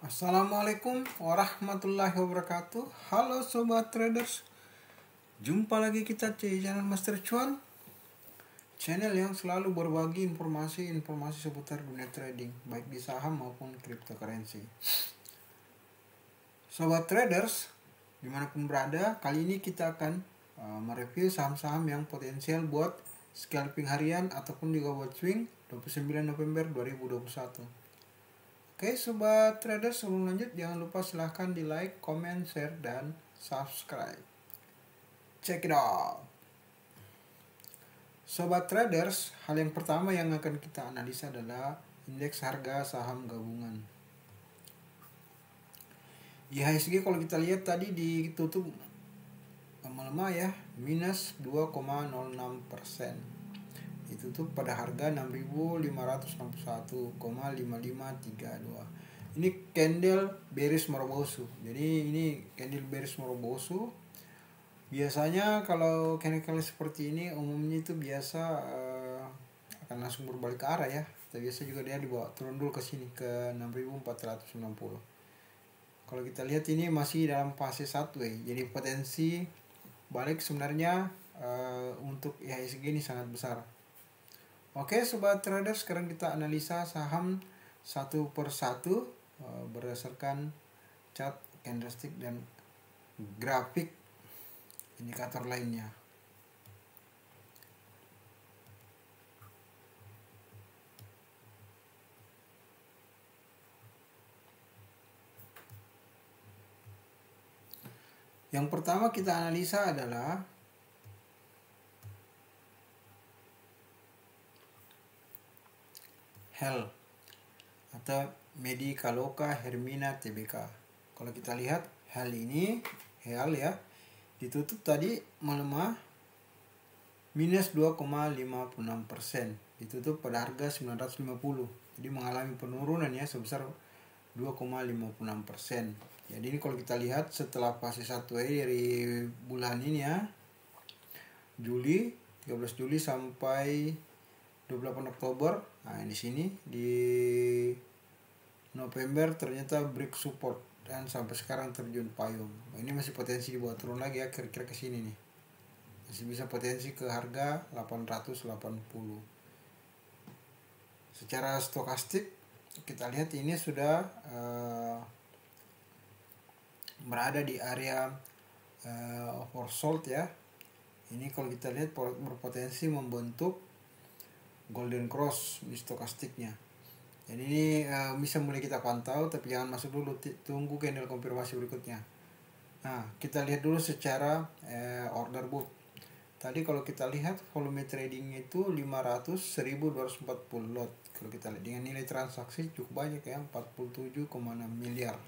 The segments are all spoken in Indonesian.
Assalamualaikum warahmatullahi wabarakatuh. Halo sobat traders, jumpa lagi kita di channel Master Cuan, channel yang selalu berbagi informasi seputar dunia trading, baik di saham maupun cryptocurrency. Sobat traders, dimanapun berada, kali ini kita akan mereview saham-saham yang potensial buat scalping harian ataupun juga buat swing 29 November 2021. Oke sobat traders, sebelum lanjut jangan lupa silahkan di like, comment, share, dan subscribe. Check it out. Sobat traders, hal yang pertama yang akan kita analisa adalah indeks harga saham gabungan. IHSG kalau kita lihat tadi ditutup melemah ya, minus 2,06%. Ditutup pada harga 6.561,5532. Ini candle bearish Morobosu. Jadi ini candle bearish Morobosu. Biasanya kalau candle seperti ini umumnya itu biasa akan langsung berbalik ke arah ya. Tapi biasa juga dia dibawa turun dulu ke sini ke 6.490. Kalau kita lihat ini masih dalam fase sideways. Jadi potensi balik sebenarnya untuk IHSG ini sangat besar. Oke sobat traders, sekarang kita analisa saham satu persatu berdasarkan chart, candlestick, dan grafik indikator lainnya. Yang pertama kita analisa adalah HEL atau Medicaloka Hermina Tbk. Kalau kita lihat HEL ini, HEL ya, ditutup tadi melemah minus 2,56%. Ditutup pada harga 950. Jadi mengalami penurunan ya sebesar 2,56%. Jadi ini kalau kita lihat setelah fase 1 dari bulan ini ya, Juli, 13 Juli sampai 28 Oktober. Nah, di sini di November ternyata break support dan sampai sekarang terjun payung. Nah, ini masih potensi dibawa turun lagi ya, kira-kira ke sini nih. Masih bisa potensi ke harga 880. Secara stokastik kita lihat ini sudah berada di area oversold ya. Ini kalau kita lihat berpotensi membentuk golden cross di stokastiknya. Jadi ini bisa mulai kita pantau, tapi jangan masuk dulu, tunggu candle konfirmasi berikutnya. Nah, kita lihat dulu secara order book. Tadi kalau kita lihat volume trading itu 1.240 lot. Kalau kita lihat dengan nilai transaksi cukup banyak ya, 47,6 miliar.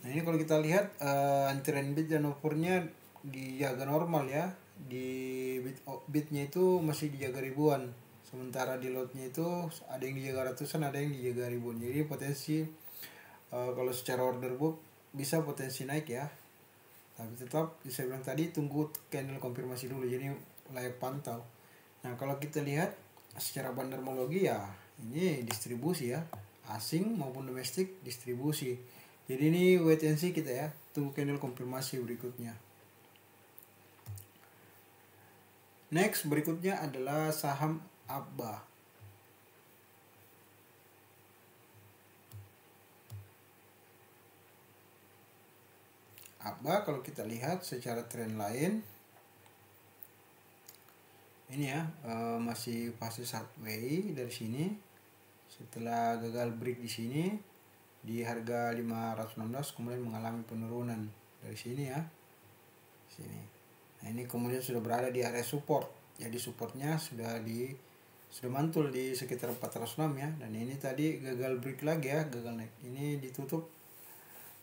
Nah, ini kalau kita lihat antrian bid dan offernya dijaga normal ya. Di bidnya itu masih dijaga ribuan, sementara di lotnya itu ada yang dijaga ratusan, ada yang dijaga ribuan. Jadi potensi kalau secara order book bisa potensi naik ya, tapi tetap saya bilang tadi tunggu candle konfirmasi dulu, jadi layak pantau. Nah kalau kita lihat secara bandarmologi ya, ini distribusi ya, asing maupun domestik distribusi. Jadi ini wait and see kita ya, tunggu candle konfirmasi berikutnya. Next berikutnya adalah saham ABBA. ABBA kalau kita lihat secara tren lain ini ya, masih fase sideways dari sini. Setelah gagal break di sini di harga 516 kemudian mengalami penurunan dari sini ya. Sini. Nah, ini kemudian sudah berada di area support. Jadi supportnya sudah mantul di sekitar 406 ya. Dan ini tadi gagal break lagi ya, gagal naik. Ini ditutup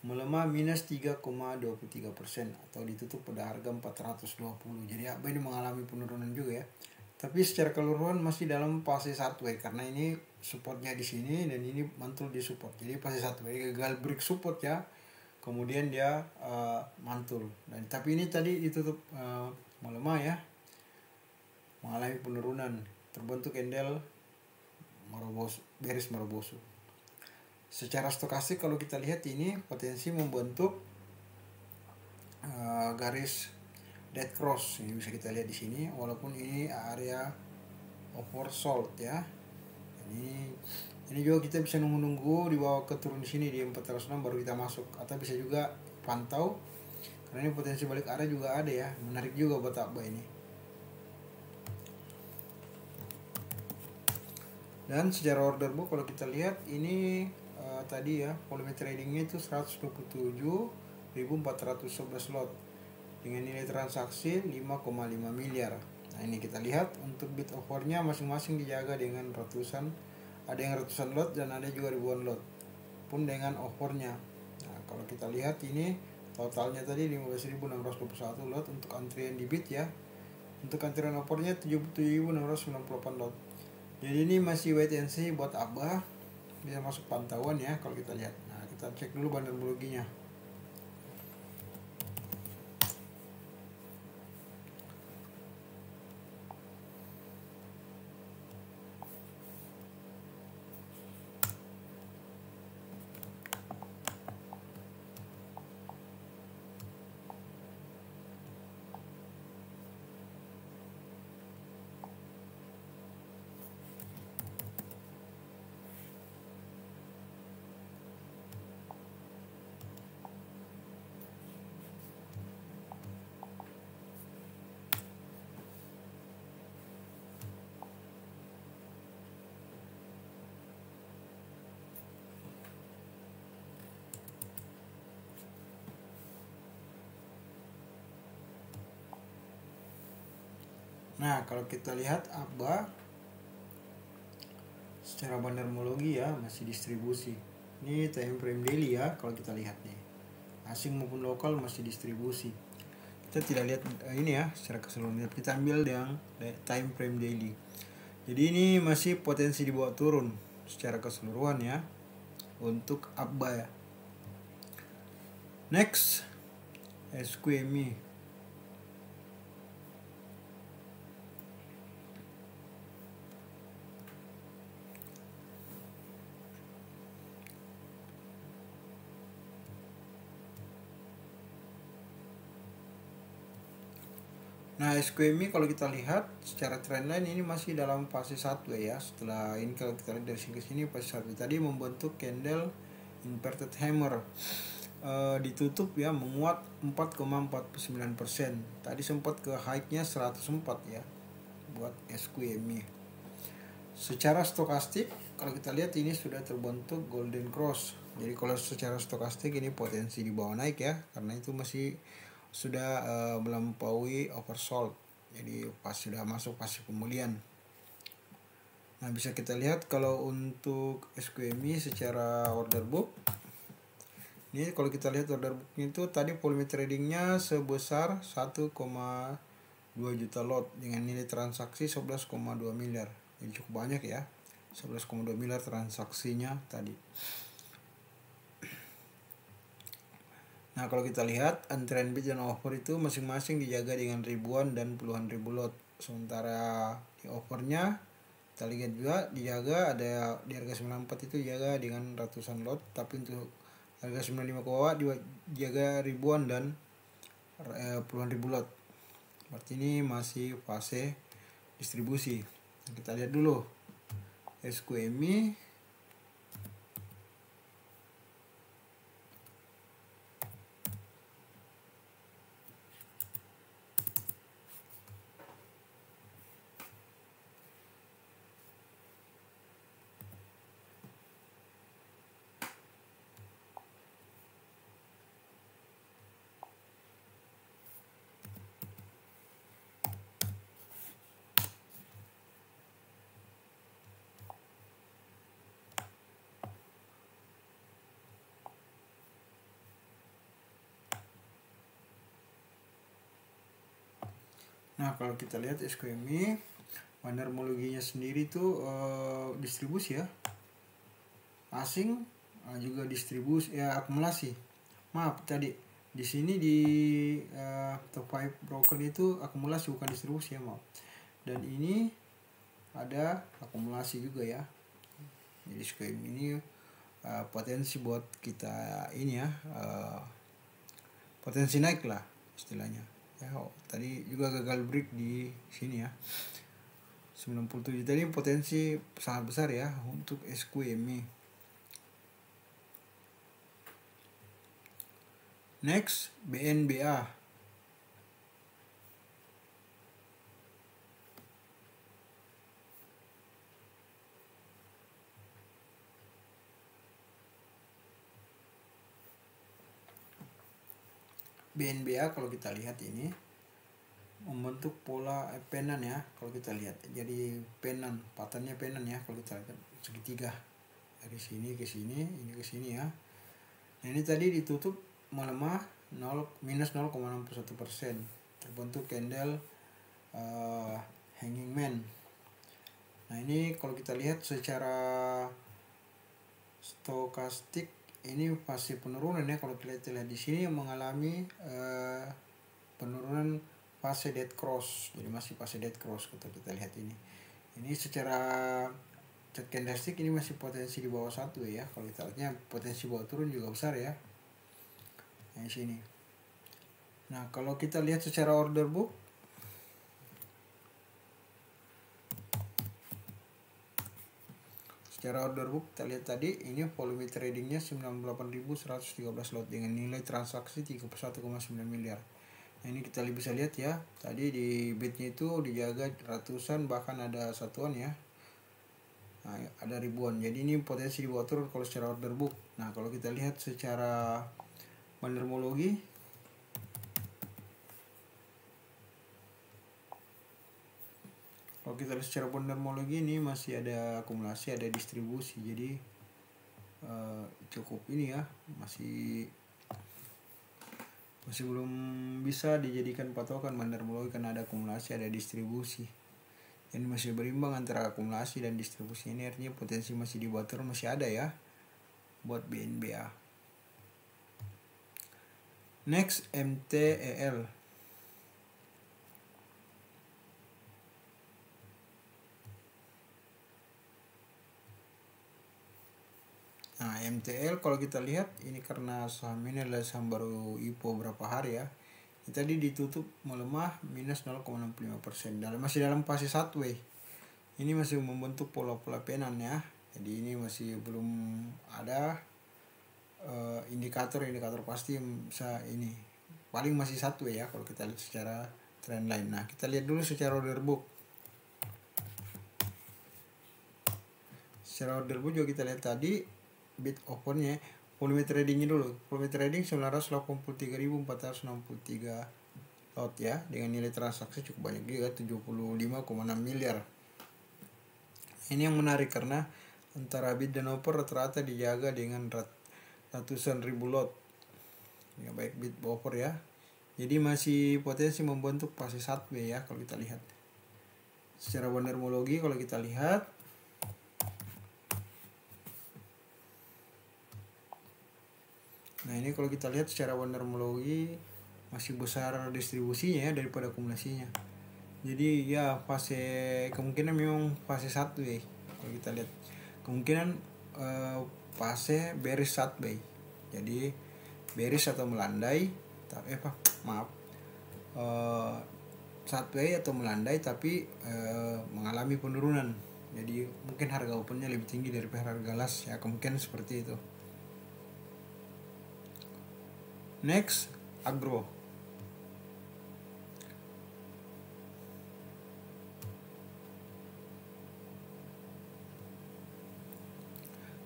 melemah minus 3,23% atau ditutup pada harga 420. Jadi apa ini mengalami penurunan juga ya. Tapi secara keseluruhan masih dalam fase sideways karena ini supportnya di sini dan ini mantul di support. Jadi fase sideways, gagal break support ya. Kemudian dia mantul, dan tapi ini tadi ditutup melemah ya, mengalami penurunan, terbentuk candle bearish Morobosu. Secara stokastik kalau kita lihat ini potensi membentuk garis dead cross, ini bisa kita lihat di sini, walaupun ini area oversold ya. Ini juga kita bisa nunggu di bawah keturun di sini di 406 baru kita masuk, atau bisa juga pantau karena ini potensi balik area juga ada ya. Menarik juga buat apa ini. Dan secara order book kalau kita lihat ini tadi ya, volume tradingnya itu 127.411 lot dengan nilai transaksi 5,5 miliar. Nah ini kita lihat untuk bid offernya masing-masing dijaga dengan ratusan, ada yang ratusan lot dan ada juga ribuan lot pun dengan offernya. Nah kalau kita lihat ini totalnya tadi 15.621 lot untuk antrian di bid ya. Untuk antrian offernya 77.698 lot. Jadi ini masih wait and see buat Abah, bisa masuk pantauan ya kalau kita lihat. Nah kita cek dulu banderologinya. Nah kalau kita lihat Abah secara banderologi ya masih distribusi. Ini time frame daily ya kalau kita lihat nih. Asing maupun lokal masih distribusi. Kita tidak lihat ini ya secara keseluruhan. Kita ambil yang time frame daily. Jadi ini masih potensi dibawa turun secara keseluruhan ya untuk Abah ya. Next, SQMI. Nah SQMI kalau kita lihat secara trendline ini masih dalam fase 1 ya. Setelah ini kalau kita lihat dari sini ke sini fase 1 tadi membentuk candle inverted hammer, ditutup ya menguat 4,49%. Tadi sempat ke high-nya 104 ya buat SQMI. Secara stokastik kalau kita lihat ini sudah terbentuk golden cross. Jadi kalau secara stokastik ini potensi di bawah naik ya, karena itu masih sudah melampaui oversold. Jadi pas sudah masuk fase pemulihan. Nah bisa kita lihat kalau untuk SQMI secara order book. Ini kalau kita lihat order booknya itu tadi volume tradingnya sebesar 1,2 juta lot dengan nilai transaksi 11,2 miliar. Jadi cukup banyak ya. 11,2 miliar transaksinya tadi. Nah kalau kita lihat antrian bid dan offer itu masing-masing dijaga dengan ribuan dan puluhan ribu lot. Sementara di offernya kita lihat juga dijaga ada di harga 94 itu dijaga dengan ratusan lot, tapi untuk harga 95 ke bawah dijaga ribuan dan puluhan ribu lot. Berarti ini masih fase distribusi. Kita lihat dulu SQMI. Nah kalau kita lihat SQMI banderologinya sendiri tuh distribusi ya, asing juga distribusi ya, akumulasi. Maaf tadi di sini di top 5 broker itu akumulasi bukan distribusi ya, maaf. Dan ini ada akumulasi juga ya. Jadi SQMI ini potensi buat kita ini ya, potensi naik lah istilahnya ya. Tadi juga gagal break di sini ya 97, tadi potensi sangat besar ya untuk SQMI. Next, BNBA. BNBA kalau kita lihat ini membentuk pola penan ya kalau kita lihat. Jadi penan, patternnya penan ya kalau kita lihat segitiga dari sini ke sini, ini ke sini ya. Nah ini tadi ditutup melemah minus 0,61%, terbentuk candle hanging man. Nah ini kalau kita lihat secara stokastik ini fase penurunan ya. Kalau kita lihat di sini mengalami penurunan fase dead cross, jadi masih fase dead cross kalau kita lihat ini. Ini secara chart candlestick ini masih potensi di bawah 1 ya. Kalau kita lihatnya potensi bawah turun juga besar ya. Nah, sini. Nah, kalau kita lihat secara order book, kita lihat tadi ini volume tradingnya 98.113 lot dengan nilai transaksi 31,9 miliar. Nah, ini kita bisa lihat ya, tadi di bidnya itu dijaga ratusan, bahkan ada satuan ya. Nah, ada ribuan. Jadi ini potensi di bawah turun kalau secara order book. Nah, kalau kita lihat secara bandermologi, kalau kita lihat secara bandermologi ini masih ada akumulasi, ada distribusi. Jadi cukup ini ya, masih belum bisa dijadikan patokan bandermologi karena ada akumulasi, ada distribusi. Ini masih berimbang antara akumulasi dan distribusi. Ini artinya potensi masih di bawah turun masih ada ya buat BNBA. Next, MTEL. Nah, MTL kalau kita lihat ini karena saham ini adalah saham baru IPO berapa hari ya. Ini tadi ditutup melemah minus 0,65%. Masih dalam fase sideways. Ini masih membentuk pola-pola penan ya. Jadi ini masih belum ada indikator pasti yang bisa ini. Paling masih sideways ya kalau kita lihat secara trend line. Nah, kita lihat dulu secara order book. Secara order book juga kita lihat tadi bid opennya, volume tradingnya dulu. Volume trading 983.463 lot ya, dengan nilai transaksi cukup banyak juga 75,6 miliar. Ini yang menarik karena antara bid dan open rata-rata dijaga dengan ratusan ribu lot ya, baik bid offer ya. Jadi masih potensi membentuk fase sideways ya kalau kita lihat. Secara bandermologi kalau kita lihat, nah ini kalau kita lihat secara bandermologi masih besar distribusinya ya daripada akumulasinya. Jadi ya fase kemungkinan memang fase sideways. Kalau kita lihat kemungkinan fase bearish sideways. Jadi bearish atau melandai, sideways atau melandai tapi mengalami penurunan. Jadi mungkin harga opennya lebih tinggi daripada harga last ya, kemungkinan seperti itu. Next, agro.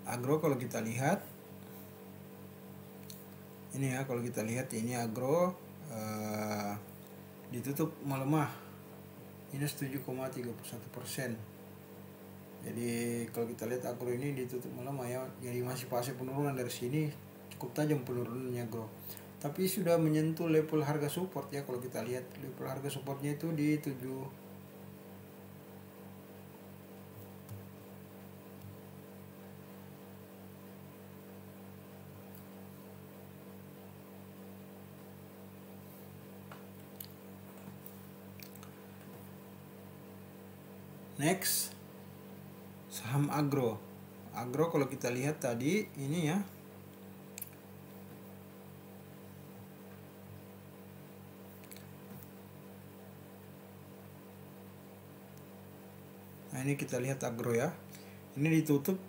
Agro kalau kita lihat ini ya, kalau kita lihat ini agro ditutup melemah minus 7,31%. Jadi kalau kita lihat agro ini ditutup melemah ya, jadi masih fase penurunan. Dari sini cukup tajam penurunannya agro, tapi sudah menyentuh level harga support ya. Kalau kita lihat level harga supportnya itu di 7. Next, saham agro. Agro kalau kita lihat tadi ini ya, nah ini kita lihat agro ya, ini ditutup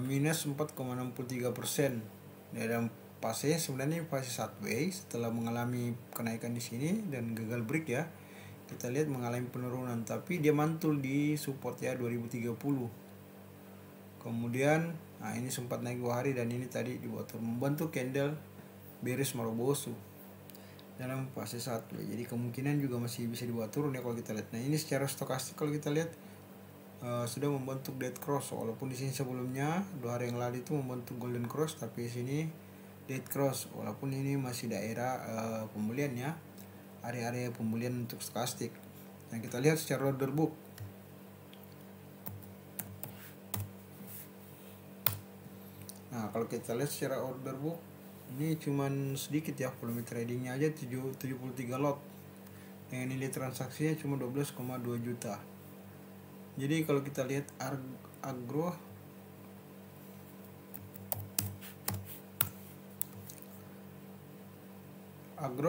minus 4,63%. Dalam fase sebenarnya fase sideways setelah mengalami kenaikan di sini dan gagal break ya. Kita lihat mengalami penurunan, tapi dia mantul di support ya 2030. Kemudian nah ini sempat naik 2 hari dan ini tadi dibuat membentuk candle bearish Marubozu dalam fase 1. Jadi kemungkinan juga masih bisa dibuat turun ya kalau kita lihat. Nah ini secara stokastik kalau kita lihat sudah membentuk dead cross, walaupun di sini sebelumnya 2 hari yang lalu itu membentuk golden cross, tapi di sini dead cross, walaupun ini masih daerah pemulihan ya, area-area pemulihan untuk stokastik. Nah kita lihat secara order book. Nah kalau kita lihat secara order book ini cuman sedikit ya, volume tradingnya aja 73 lot dengan nilai transaksinya cuma 12,2 juta. Jadi kalau kita lihat agro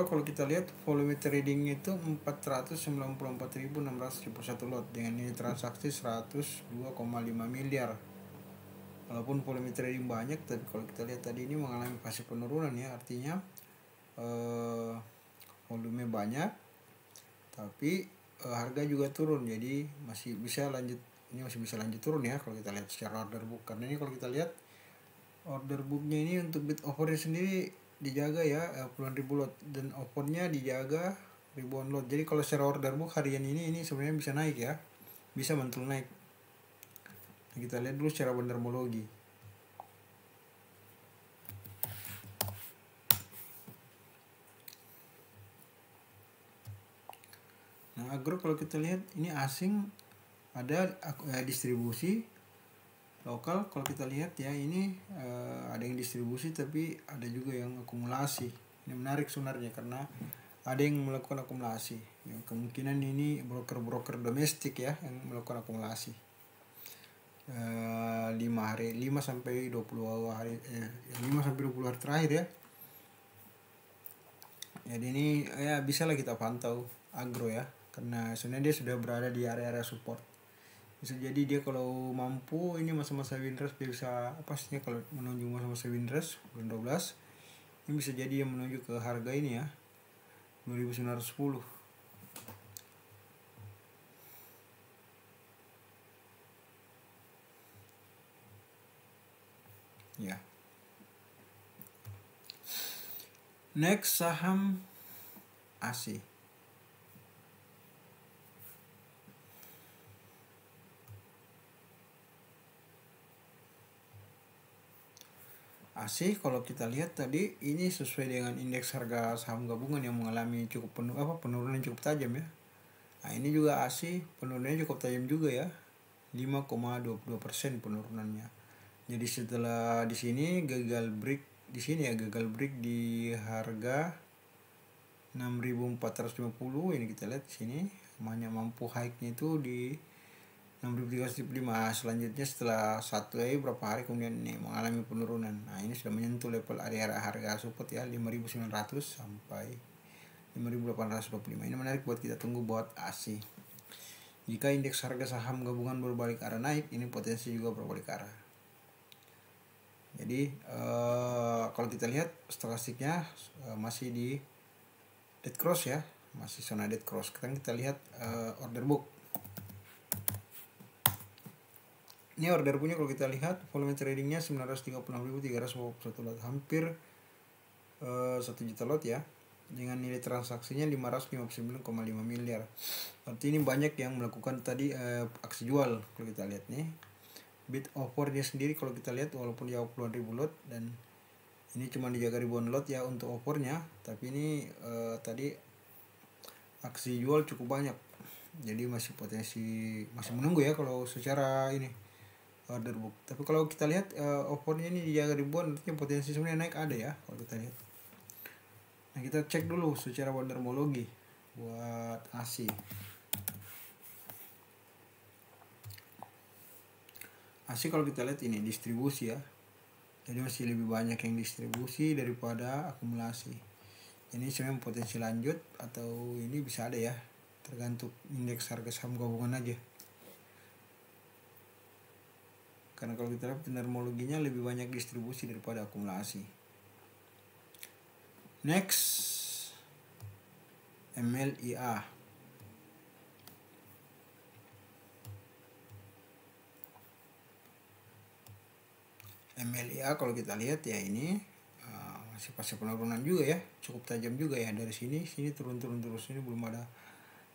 kalau kita lihat volume tradingnya itu 494.671 lot dengan nilai transaksi 102,5 miliar. Walaupun volume trading banyak, tapi kalau kita lihat tadi ini mengalami fase penurunan ya, artinya volume banyak tapi harga juga turun, jadi masih bisa lanjut, ini masih bisa lanjut turun ya kalau kita lihat secara order book. Karena ini kalau kita lihat order booknya ini untuk bid offernya sendiri dijaga ya puluhan ribu lot, dan offernya dijaga ribuan lot. Jadi kalau secara order book harian ini sebenarnya bisa naik ya, bisa mantul naik. Nah, kita lihat dulu secara bondermologi. Nah agro kalau kita lihat ini asing ada distribusi, lokal kalau kita lihat ya ini ada yang distribusi tapi ada juga yang akumulasi. Ini menarik sebenarnya karena ada yang melakukan akumulasi ya, kemungkinan ini broker-broker domestik ya yang melakukan akumulasi 5 sampai 20 hari 5 sampai 20 hari terakhir ya. Jadi ini ya bisa lah kita pantau agro ya, karena sebenarnya dia sudah berada di area-area support. Bisa jadi dia kalau mampu ini masa-masa winrest bisa pastinya kalau menuju masa-masa winrest bulan 12 ini bisa jadi yang menuju ke harga ini ya 2910. Ya. Next saham ASI. ASI kalau kita lihat tadi ini sesuai dengan indeks harga saham gabungan yang mengalami penurunan cukup tajam ya. Nah ini juga ASI penurunannya cukup tajam juga ya, 5,22% penurunannya. Jadi setelah di sini gagal break di sini ya, gagal break di harga 6.450, ini kita lihat di sini hanya mampu hike-nya itu di 6.305. Selanjutnya setelah berapa hari kemudian ini mengalami penurunan. Nah ini sudah menyentuh level area harga support ya 5.900 sampai 5.825. Ini menarik buat kita tunggu buat ASI. Jika indeks harga saham gabungan berbalik arah naik, ini potensi juga berbalik arah. Jadi kalau kita lihat stokastiknya masih di dead cross ya, masih zona dead cross. Sekarang kita lihat order book. Ini order booknya kalau kita lihat volume tradingnya 936.351 lot, hampir 1 juta lot ya, dengan nilai transaksinya 559,5 miliar. Berarti ini banyak yang melakukan tadi aksi jual. Kalau kita lihat nih bid offernya sendiri kalau kita lihat walaupun dia puluhan ribu lot dan ini cuma dijaga ribuan lot ya untuk offernya, tapi ini tadi aksi jual cukup banyak. Jadi masih potensi, masih menunggu ya kalau secara ini order book. Tapi kalau kita lihat offernya ini dijaga ribuan, artinya potensi sebenarnya naik ada ya kalau kita lihat. Nah kita cek dulu secara bondermologi buat ASI. Masih kalau kita lihat ini distribusi ya. Jadi masih lebih banyak yang distribusi daripada akumulasi. Ini sebenarnya potensi lanjut atau ini bisa ada ya, tergantung indeks harga saham gabungan aja. Karena kalau kita lihat termologinya lebih banyak distribusi daripada akumulasi. Next, MLIA. MLIA kalau kita lihat ya ini masih fase penurunan juga ya, cukup tajam juga ya, dari sini turun terus, ini belum ada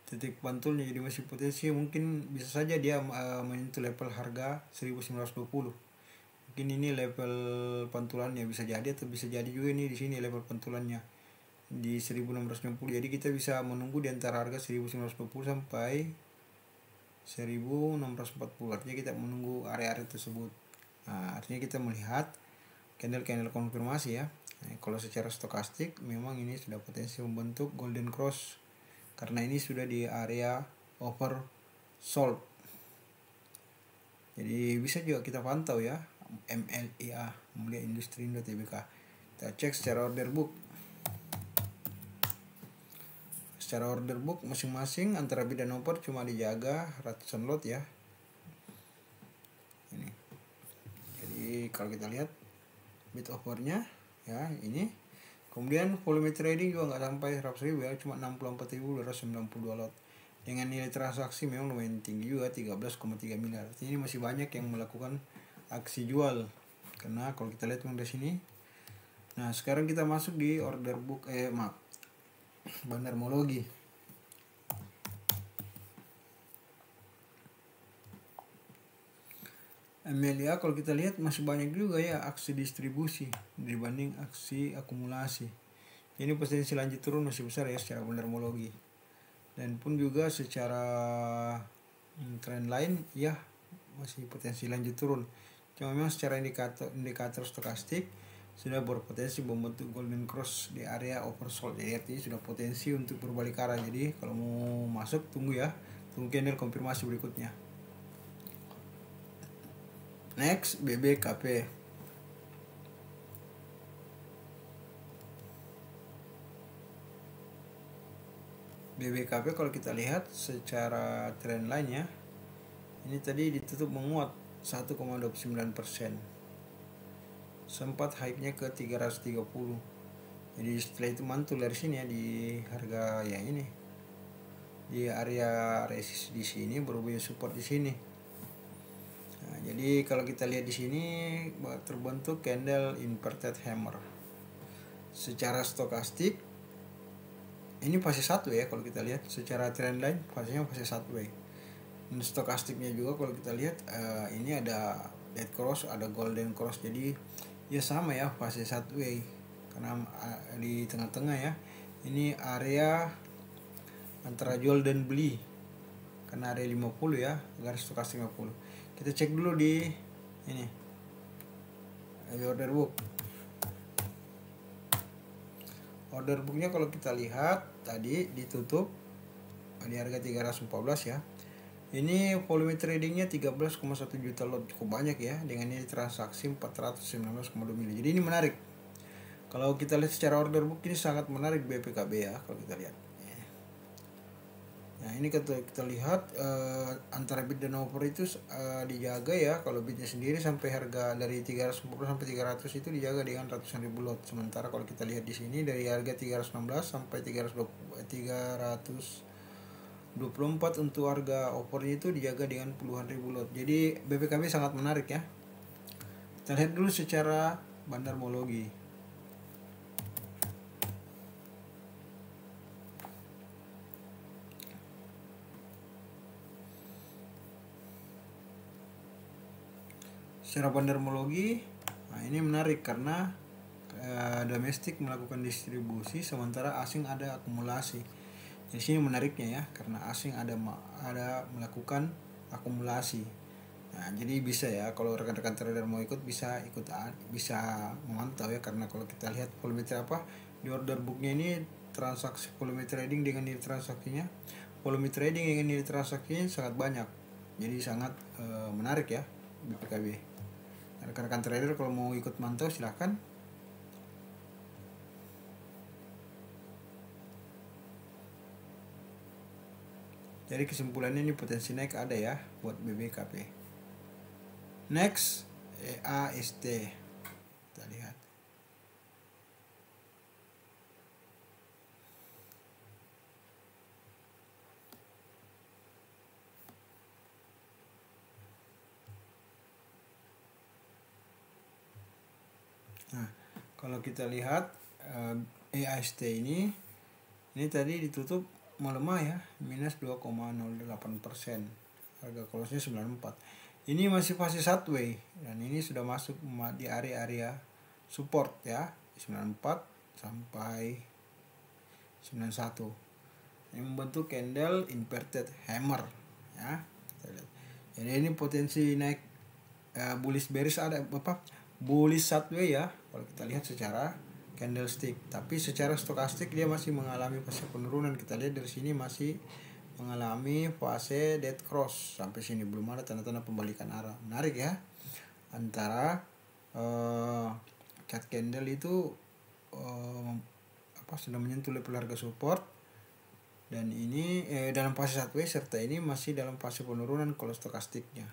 titik pantulnya, jadi masih potensi mungkin bisa saja dia menyentuh level harga 1920. Mungkin ini level pantulannya bisa jadi, atau bisa jadi juga ini di sini level pantulannya di 1660. Jadi kita bisa menunggu di antara harga 1920 sampai 1640. Artinya kita menunggu area-area tersebut. Nah, artinya kita melihat candle konfirmasi ya. Nah, kalau secara stokastik memang ini sudah potensi membentuk golden cross karena ini sudah di area oversold. Jadi bisa juga kita pantau ya MLIA, Mulia Industri Indo Tbk. Kita cek secara order book. Secara order book masing-masing antara bid dan offer cuma dijaga ratusan lot ya. Ini. Jadi kalau kita lihat bid offernya ya ini. Kemudian volume trading juga nggak sampai 100.000 ya, cuma 64.292 lot. Dengan nilai transaksi memang lumayan tinggi juga, 13,3 miliar. Ini masih banyak yang melakukan aksi jual. Karena kalau kita lihat dari sini. Nah, sekarang kita masuk di order book bandarmologi. MLIA kalau kita lihat masih banyak juga ya aksi distribusi dibanding aksi akumulasi. Ini potensi lanjut turun masih besar ya secara bandarmologi. Dan pun juga secara trend line ya masih potensi lanjut turun. Cuma memang secara indikator stokastik sudah berpotensi membentuk golden cross di area oversold. Jadi artinya sudah potensi untuk berbalik arah. Jadi kalau mau masuk tunggu candle konfirmasi berikutnya. Next, BBKP. BBKP kalau kita lihat secara trend line ya, ini tadi ditutup menguat 1,29%. Sempat hype-nya ke 330. Jadi setelah itu mantul dari sini ya di harga ya ini. Di area resist di sini berubah support di sini. Nah, jadi kalau kita lihat di sini terbentuk candle inverted hammer. Secara stokastik ini fase 1 ya kalau kita lihat. Secara trend line fasenya fase 1 ya. Dan stokastiknya juga kalau kita lihat ini ada dead cross, ada golden cross. Jadi ya sama ya fase 1 ya. Karena di tengah-tengah ya. Ini area antara jual dan beli. Karena area 50 ya, garis stokastik 50. Kita cek dulu di ini order book. Order booknya kalau kita lihat tadi ditutup di harga 314 ya. Ini volume tradingnya 13,1 juta lot, cukup banyak ya, dengan nilai transaksi 419,2 miliar. Jadi ini menarik. Kalau kita lihat secara order book ini sangat menarik BPKB ya kalau kita lihat. Nah, ini kita lihat antara bid dan offer itu dijaga ya. Kalau bidnya sendiri sampai harga dari 310 sampai 300 itu dijaga dengan ratusan ribu lot. Sementara kalau kita lihat di sini dari harga 316 sampai 324 untuk harga offernya itu dijaga dengan puluhan ribu lot. Jadi BPKB sangat menarik ya. Kita lihat dulu secara bandarmologi. Secara bandarmologi, nah ini menarik karena domestik melakukan distribusi sementara asing ada akumulasi. Di sini menariknya ya, karena asing ada melakukan akumulasi. Nah, jadi bisa ya kalau rekan-rekan trader mau bisa memantau ya, karena kalau kita lihat volume di order booknya ini transaksi volume trading dengan nilai transaksinya, volume trading dengan nilai transaksinya sangat banyak. Jadi sangat menarik ya BPKB. Rekan-rekan trader kalau mau ikut mantau silahkan. Jadi kesimpulannya ini potensi naik ada ya buat BBKP. Next, EAST. Kita lihat. Nah, kalau kita lihat EAST ini tadi ditutup melemah ya, minus 2,08%. Harga close-nya 94. Ini masih fase sideways dan ini sudah masuk di area-area support ya, 94 sampai 91. Ini membentuk candle inverted hammer ya. Jadi ini potensi naik bullish bearish ada bullish sideways ya kalau kita lihat secara candlestick, tapi secara stokastik dia masih mengalami fase penurunan. Kita lihat dari sini masih mengalami fase dead cross sampai sini, belum ada tanda-tanda pembalikan arah. Menarik ya, antara chart candle itu sudah menyentuh level harga support dan ini dalam fase sideways, serta ini masih dalam fase penurunan kalau stokastiknya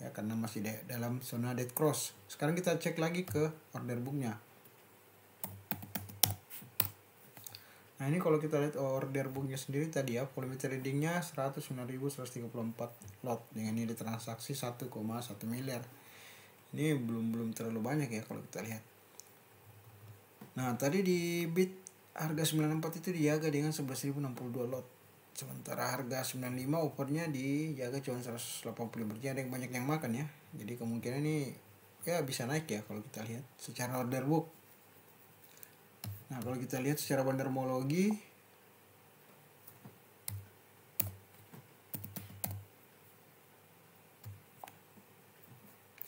ya, karena masih dalam zona dead cross. Sekarang kita cek lagi ke order booknya. Nah ini kalau kita lihat order booknya sendiri tadi ya, volume tradingnya 109.134 lot dengan nilai transaksi 1,1 miliar. Ini belum terlalu banyak ya kalau kita lihat. Nah tadi di bid harga 94 itu dijaga dengan 11.062 lot. Sementara harga 95 opernya dijaga cuma 185. Berarti ada yang banyak yang makan ya. Jadi kemungkinan ini ya bisa naik ya kalau kita lihat secara order book. Nah kalau kita lihat secara bandermologi,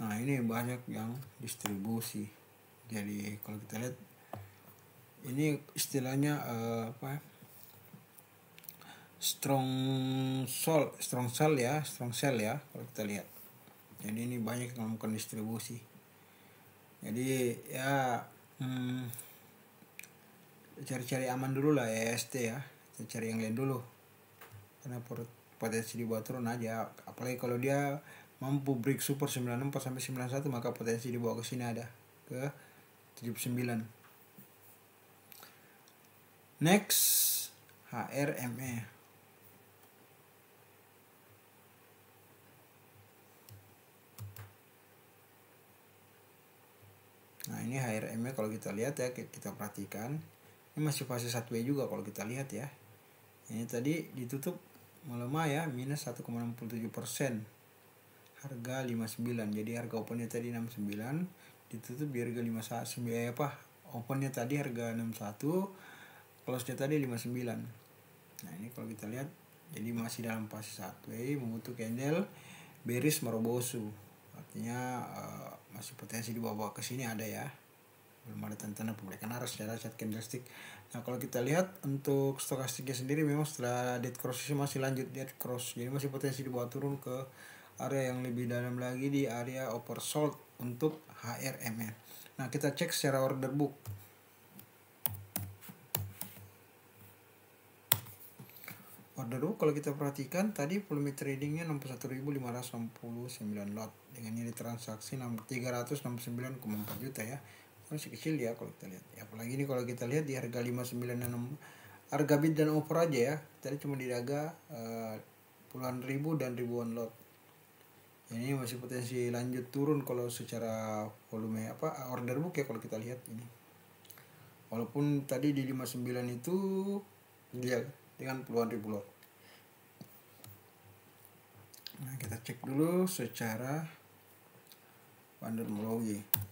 nah ini banyak yang distribusi. Jadi kalau kita lihat ini istilahnya strong sell ya kalau kita lihat. Jadi ini banyak yang melakukan distribusi. Jadi ya cari-cari aman dulu lah EAST ya, cari yang lain dulu karena potensi dibawa turun aja. Apalagi kalau dia mampu break support 94 sampai 91, maka potensi dibawa ke sini ada ke 79. Next, HRME. Nah ini HRME kalau kita lihat ya, kita perhatikan ini masih fase sideways juga kalau kita lihat ya. Ini tadi ditutup melemah ya, minus 1,67%. Harga 59. Jadi harga opennya tadi 69, ditutup di harga 51 opennya tadi harga 61, close-nya tadi 59. Nah, ini kalau kita lihat jadi masih dalam fase sideways, membentuk candle bearish marobosu. Artinya masih potensi dibawa ke sini ada ya. Belum ada tanda-tanda pembalikan arah secara chart candlestick. Nah kalau kita lihat untuk stokastiknya sendiri memang setelah dead cross masih lanjut dead cross, jadi masih potensi dibawa turun ke area yang lebih dalam lagi di area oversold untuk HRME. Nah kita cek secara order book. Order book kalau kita perhatikan tadi volume tradingnya 61.569 lot dengan nilai transaksi 369,4 juta ya. Masih kecil ya kalau kita lihat ya, apalagi ini kalau kita lihat di harga 59 harga bid dan offer aja ya, tadi cuma dijaga puluhan ribu dan ribuan lot. Ini masih potensi lanjut turun kalau secara volume order book ya kalau kita lihat ini. Walaupun tadi di 59 itu dia dengan puluhan ribu lot. Nah kita cek dulu secara bandermologi.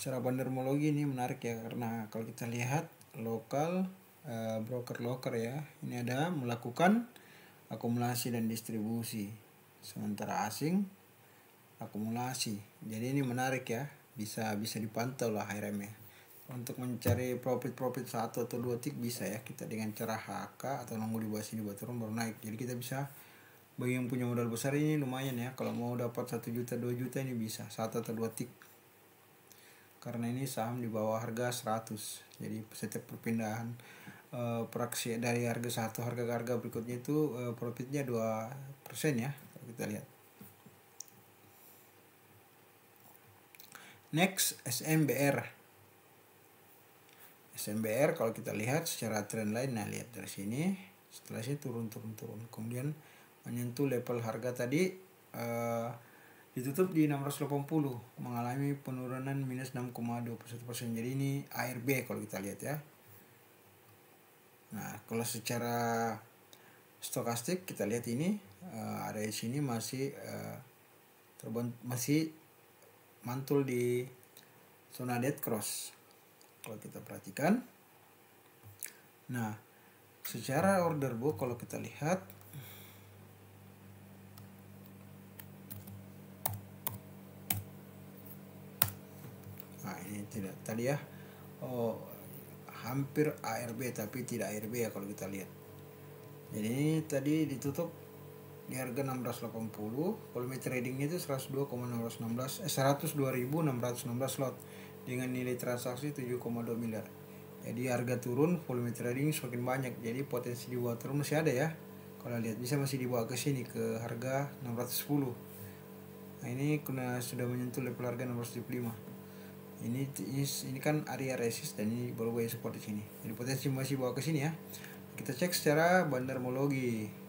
Secara bandermologi ini menarik ya, karena kalau kita lihat lokal broker ya, ini ada melakukan akumulasi dan distribusi, sementara asing akumulasi. Jadi ini menarik ya, bisa dipantau lah HRME. Untuk mencari profit satu atau 2 tick bisa ya, kita dengan cara HK atau nunggu di bawah sini buat turun baru naik. Jadi kita bisa, bagi yang punya modal besar ini lumayan ya, kalau mau dapat 1 juta 2 juta ini bisa 1 atau 2 tick, karena ini saham di bawah harga 100. Jadi setiap perpindahan fraksi dari harga satu harga ke harga berikutnya itu profitnya 2% ya, kalau kita lihat. Next, SMBR kalau kita lihat secara trendline, nah lihat dari sini, setelah sini turun, kemudian menyentuh level harga tadi, ditutup di 680, mengalami penurunan minus 6,21%. Jadi ini ARB kalau kita lihat ya. Nah, kalau secara stokastik kita lihat ini area sini masih masih mantul di zona dead cross kalau kita perhatikan. Nah, secara order book kalau kita lihat, nah ini tidak tadi ya, hampir ARB tapi tidak ARB ya kalau kita lihat. Jadi ini tadi ditutup di harga 680, volume tradingnya itu 102.616 lot dengan nilai transaksi 7,2 miliar. Jadi harga turun, volume trading semakin banyak, jadi potensi di bawah turun masih ada ya. Kalau lihat bisa masih dibawa ke sini ke harga 610. Nah ini kena sudah menyentuh level harga 675. Ini kan area resist dan ini baru support di sini. Jadi potensi masih bawa ke sini ya. Kita cek secara bandarmologi.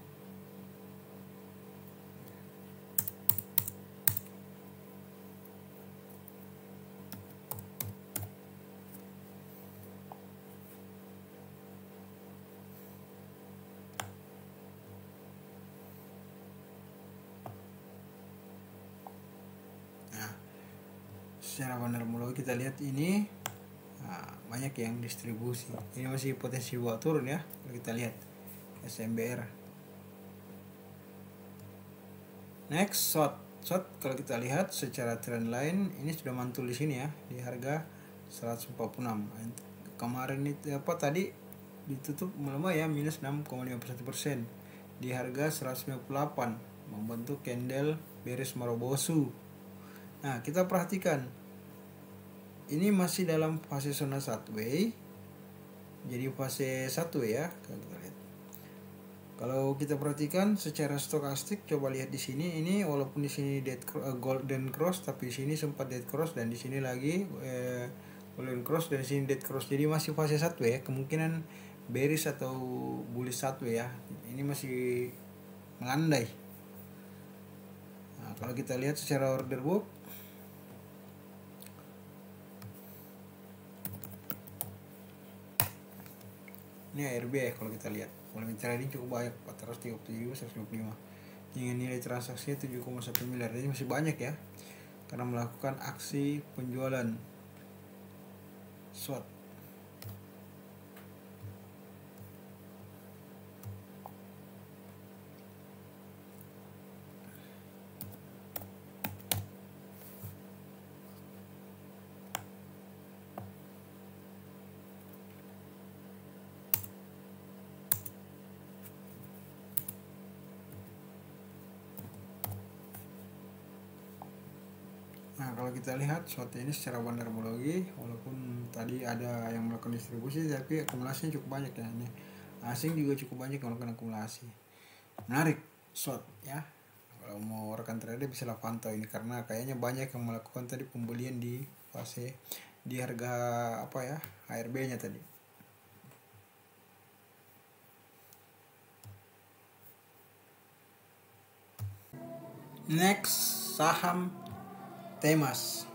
Secara bandarmologi kita lihat ini, nah, banyak yang distribusi. Ini masih potensi buat turun ya. Kalau kita lihat SMBR. Next, short kalau kita lihat secara trendline ini sudah mantul di sini ya, di harga 146. Kemarin itu tadi ditutup melemah ya, minus 6,51% di harga 198, membentuk candle bearish Marubozu. Nah, kita perhatikan ini masih dalam fase zona sideways. Jadi fase 1 ya. Kalau kita perhatikan secara stokastik, coba lihat di sini, ini walaupun di sini golden cross, tapi di sini sempat dead cross dan di sini lagi golden cross dan di sini dead cross. Jadi masih fase 1 ya. Kemungkinan bearish atau bullish 1 ya. Ini masih melandai. Nah, kalau kita lihat secara order book, ini ARB ya kalau kita lihat. Volume trading cukup banyak, 437, 125. Dengan nilai transaksinya 7,1 miliar. Jadi masih banyak ya. Karena melakukan aksi penjualan short. Nah, kalau kita lihat short ini secara bandarmologi, walaupun tadi ada yang melakukan distribusi, tapi akumulasinya cukup banyak ya. Ini asing juga cukup banyak yang melakukan akumulasi. Menarik short ya. Kalau mau rekan trader bisa lah pantau ini, karena kayaknya banyak yang melakukan tadi pembelian di fase di harga HRB-nya tadi. Next, saham Temas.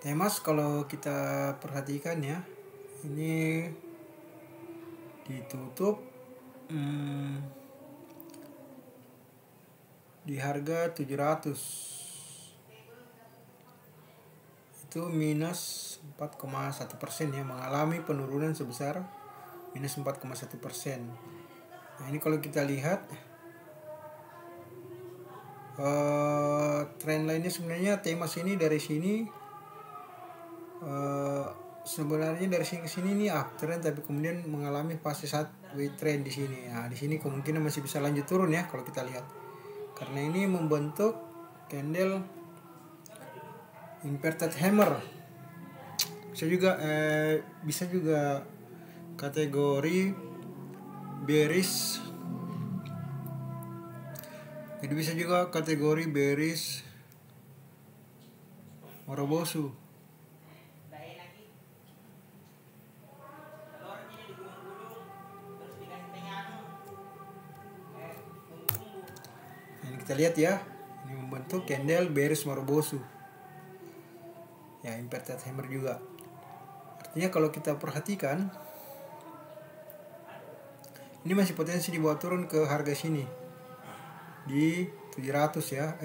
Temas kalau kita perhatikan ya, ini ditutup di harga 700. Itu minus 4,1% ya, mengalami penurunan sebesar minus 4,1%. Nah, ini kalau kita lihat Trend lainnya sebenarnya tema sini dari sini sebenarnya dari sini ke sini ini uptrend, tapi kemudian mengalami fase sideways trend di sini. Nah, di sini kemungkinan masih bisa lanjut turun ya kalau kita lihat. Karena ini membentuk candle inverted hammer. Bisa juga kategori bearish. Jadi bisa juga kategori bearish Morobosu. Ini kita lihat ya, ini membentuk candle bearish Morobosu. Ya, inverted hammer juga. Artinya kalau kita perhatikan, ini masih potensi dibawa turun ke harga sini di 700 ya.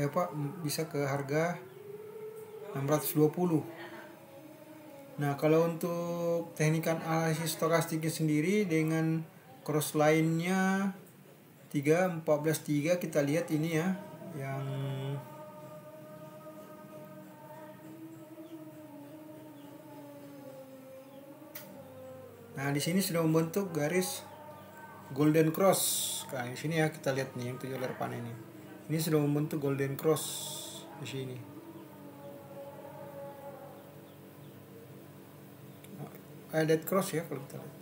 Bisa ke harga 620. Nah, kalau untuk teknikan analisis stokastiknya sendiri dengan cross line-nya 3 kita lihat ini ya, yang nah di sini sudah membentuk garis golden cross. Nah, di sini ya kita lihat nih yang 7 layar panel ini. Ini sudah membentuk golden cross di sini. Dead cross ya kalau kita lihat.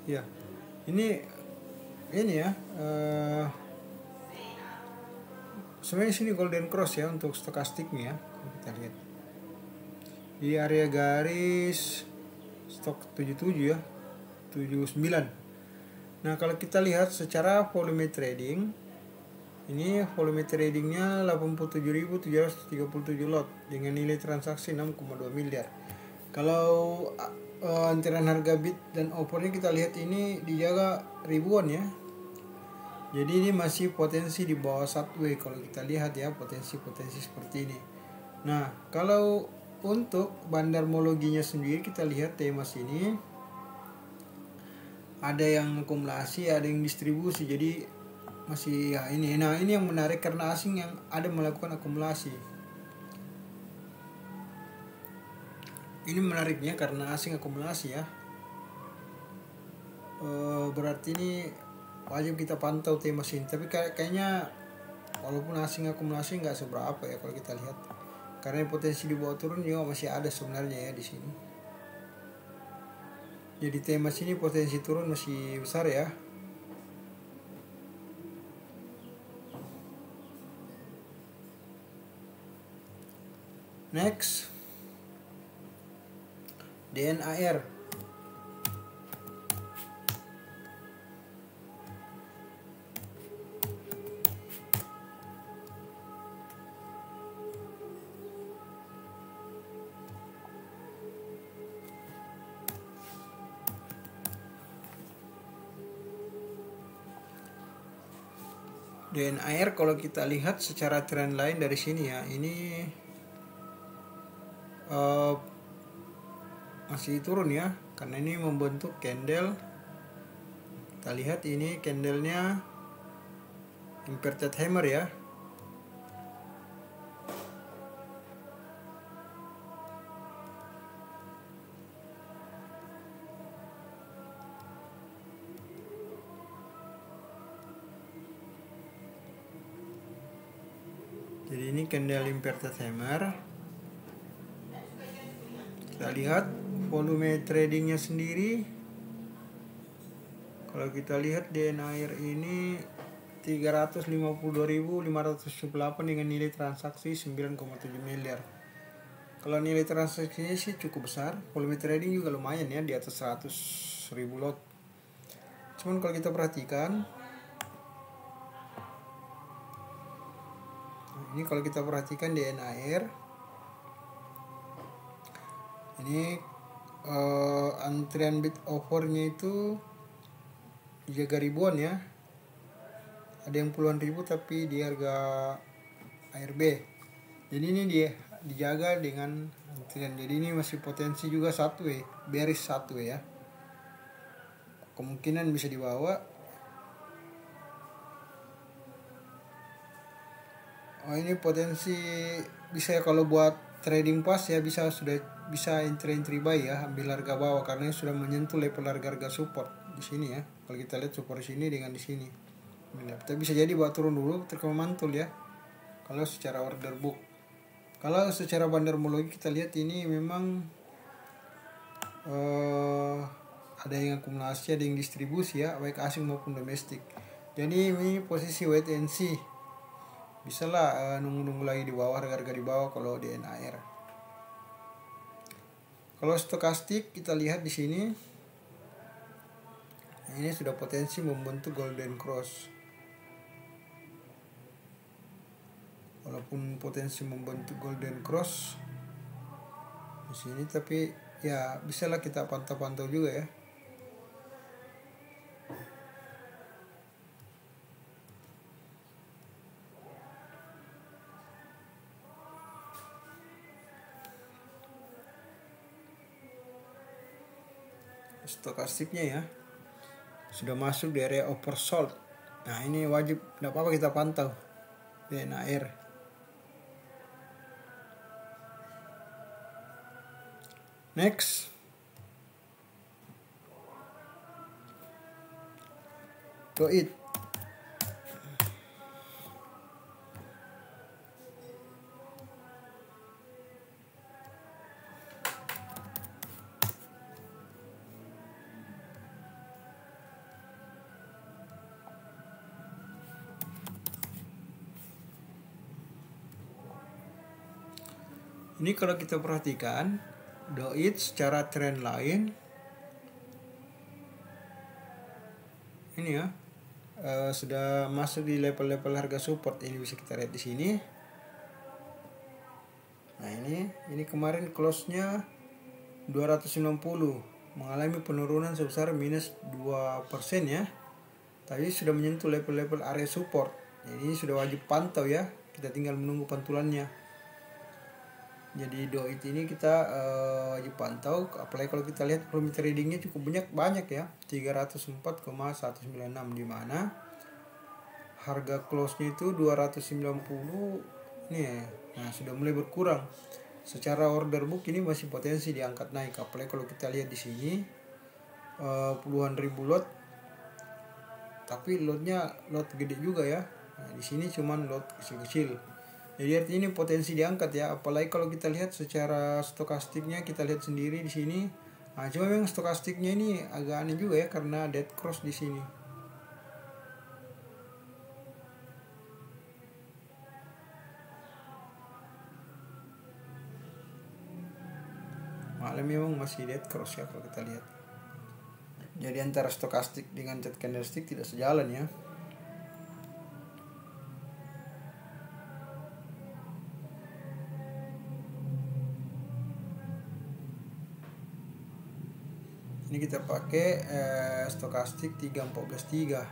Ya, ini ya. Sebenarnya sini golden cross ya untuk stokastiknya ya. Kita lihat di area garis stok 77 ya, 79. Nah, kalau kita lihat secara volume trading, ini volume tradingnya 87.737 lot dengan nilai transaksi 6,2 miliar. Kalau antrian harga bid dan offernya kita lihat ini dijaga ribuan ya. Jadi ini masih potensi di bawah sideways kalau kita lihat ya, potensi-potensi seperti ini. Nah, kalau untuk bandarmologinya sendiri kita lihat tema sini ada yang akumulasi, ada yang distribusi. Jadi masih ya ini. Nah, ini yang menarik karena asing yang ada melakukan akumulasi. Ini menariknya karena asing akumulasi ya. Berarti ini wajib kita pantau tema sini. Tapi kayaknya walaupun asing akumulasi nggak seberapa ya kalau kita lihat. Karena potensi di bawah turun juga masih ada sebenarnya ya di sini. Jadi tema sini potensi turun masih besar ya. Next, DNAR. DNAR kalau kita lihat secara trend line dari sini ya, ini masih turun ya, karena ini membentuk candle. Kita lihat ini candlenya inverted hammer ya. Jadi ini candle inverted hammer. Kita lihat volume tradingnya sendiri. Kalau kita lihat DNAR ini 352.578 dengan nilai transaksi 9,7 miliar. Kalau nilai transaksinya sih cukup besar, volume trading juga lumayan ya, di atas 100.000 lot. Cuman kalau kita perhatikan, ini kalau kita perhatikan DNAR, ini antrian bid offernya itu jaga ribuan ya. Ada yang puluhan ribu tapi di harga ARB. Jadi ini dijaga dengan antrian. Jadi ini masih potensi juga Sideways, bearish Sideways ya. Kemungkinan bisa dibawa. Oh ini potensi bisa ya kalau buat trading pas ya, sudah bisa entry buy ya, ambil harga bawah karena sudah menyentuh level harga support di sini ya. Kalau kita lihat support di sini dengan di sini. Tapi bisa jadi buat turun dulu terkemantul ya. Kalau secara order book. Kalau secara bandarmologi kita lihat ini memang ada yang akumulasi, ada yang distribusi ya, baik asing maupun domestik. Jadi ini posisi wait and see. Bisa lah nunggu-nunggu lagi di bawah, harga-harga di bawah kalau di NAR. Kalau stokastik kita lihat di sini, ini sudah potensi membentuk golden cross. Walaupun potensi membentuk golden cross di sini, tapi ya bisalah kita pantau-pantau juga ya. Stokastiknya ya sudah masuk di area oversold. Nah ini wajib, tidak apa-apa kita pantau di NAR. Next, DOIT. Ini kalau kita perhatikan DOIT secara trend line ini ya sudah masuk di level-level harga support. Ini bisa kita lihat di sini. Nah ini kemarin close-nya 290, mengalami penurunan sebesar minus 2% ya. Tapi sudah menyentuh level-level area support. Jadi ini sudah wajib pantau ya. Kita tinggal menunggu pantulannya. Jadi DOIT ini kita wajib pantau, apalagi kalau kita lihat volume tradingnya cukup banyak ya, 304,196, di mana harga close-nya itu 290 nih ya. Nah, sudah mulai berkurang. Secara order book ini masih potensi diangkat naik, apalagi kalau kita lihat di sini puluhan ribu lot, tapi lotnya lot gede juga ya. Nah, di sini cuman lot kecil-kecil. Jadi artinya ini potensi diangkat ya, apalagi kalau kita lihat secara stokastiknya, kita lihat sendiri di sini. Nah, cuma memang stokastiknya ini agak aneh juga ya karena dead cross di sini. Malam memang masih dead cross ya kalau kita lihat. Jadi antara stokastik dengan chart candlestick tidak sejalan ya. Ini kita pakai stokastik 3143.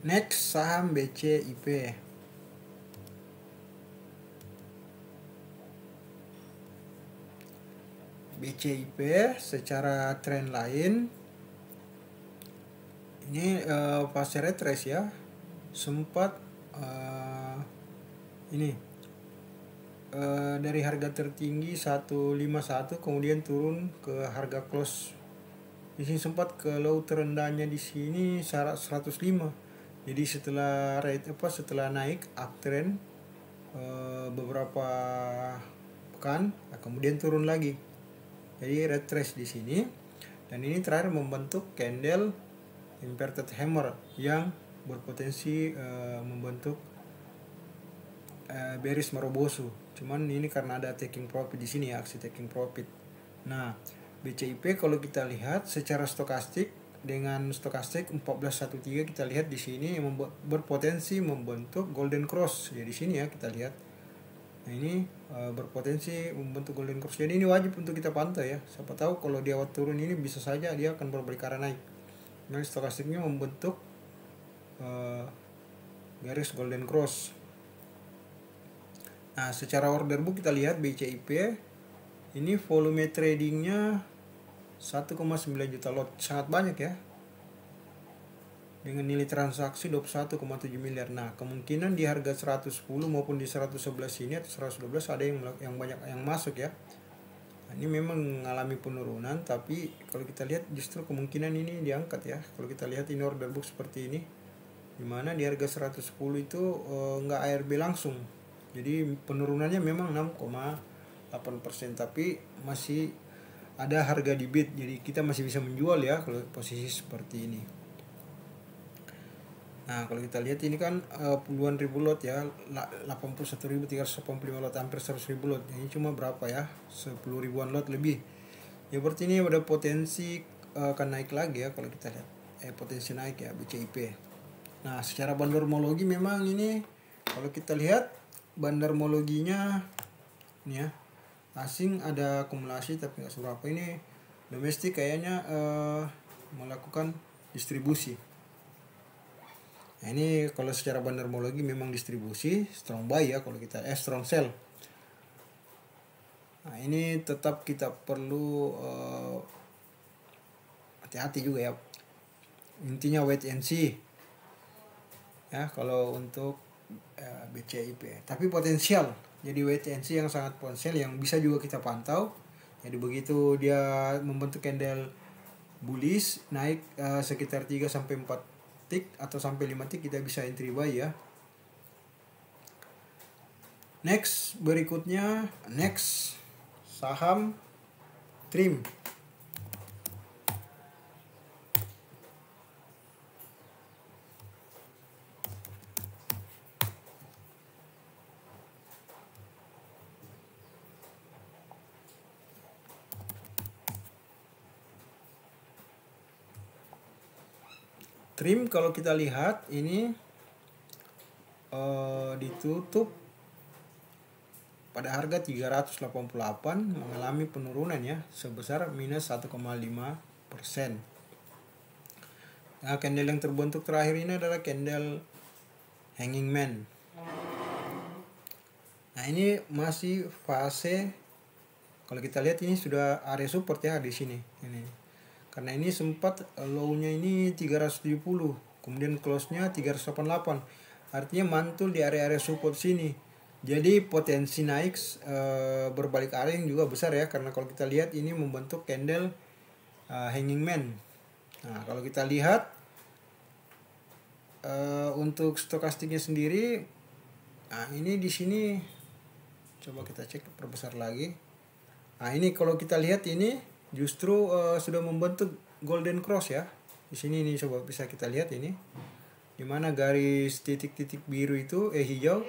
Next, saham BCIP. BCIP secara trend line ini pasca retrace ya, sempat dari harga tertinggi 151 kemudian turun ke harga close. Di sini sempat ke low terendahnya di sini 105. Jadi setelah naik uptrend beberapa pekan, kemudian turun lagi. Jadi retrace di sini, dan ini terakhir membentuk candle inverted hammer yang berpotensi membentuk bearish Marubozu. Cuman ini karena ada taking profit di sini ya, aksi taking profit. Nah, BCIP kalau kita lihat secara stokastik dengan stokastik 1413 kita lihat di sini yang berpotensi membentuk golden cross. Jadi di sini ya kita lihat Nah ini berpotensi membentuk golden cross. Jadi ini wajib untuk kita pantau ya. Siapa tahu kalau dia turun ini bisa saja dia akan berbalik arah naik. Nah stokastiknya membentuk garis golden cross. Nah secara order book kita lihat BCIP ini volume tradingnya 1,9 juta lot, sangat banyak ya, dengan nilai transaksi 21,7 miliar. Nah, kemungkinan di harga 110 maupun di 111 ini atau 112 ada yang banyak yang masuk ya. Nah, ini memang mengalami penurunan, tapi kalau kita lihat justru kemungkinan ini diangkat ya. Kalau kita lihat ini order book seperti ini, dimana di harga 110 itu nggak ARB langsung. Jadi penurunannya memang 6,8%, tapi masih ada harga di bid, jadi kita masih bisa menjual ya kalau posisi seperti ini. Nah kalau kita lihat ini kan puluhan ribu lot ya, 81.385 lot, hampir 100.000 lot. Ini cuma berapa ya, 10 ribuan lot lebih ya, berarti ini ada potensi akan naik lagi ya kalau kita lihat potensi naik ya BCIP. Nah secara bandarmologi memang ini kalau kita lihat bandarmologinya ini ya, asing ada akumulasi tapi nggak seberapa. Ini domestik kayaknya melakukan distribusi. Nah ini kalau secara bandarmologi memang distribusi, strong buy ya kalau kita strong sell. Nah ini tetap kita perlu hati-hati juga ya, intinya wait and see ya kalau untuk BCIP, tapi potensial. Jadi wait and see yang sangat potensial yang bisa juga kita pantau. Jadi begitu dia membentuk candle bullish naik sekitar 3 sampai 4 tick atau sampai 5 tick, kita bisa entry buy ya. Next berikutnya saham TRIM. TRIM kalau kita lihat ini ditutup pada harga 388, mengalami penurunan ya sebesar minus 1,5%. Nah, candle yang terbentuk terakhir ini adalah candle hanging man. Nah, ini masih fase, kalau kita lihat ini sudah area support ya di sini. Ini. Karena ini sempat low-nya ini 370, kemudian close-nya 388. Artinya mantul di area-area support sini. Jadi potensi naik berbalik arah yang juga besar ya, karena kalau kita lihat ini membentuk candle hanging man. Nah, kalau kita lihat untuk stokastiknya sendiri, nah ini di sini coba kita cek perbesar lagi. Nah, ini kalau kita lihat ini justru sudah membentuk golden cross ya. Di sini ini coba bisa kita lihat ini. Di mana garis titik-titik biru itu hijau.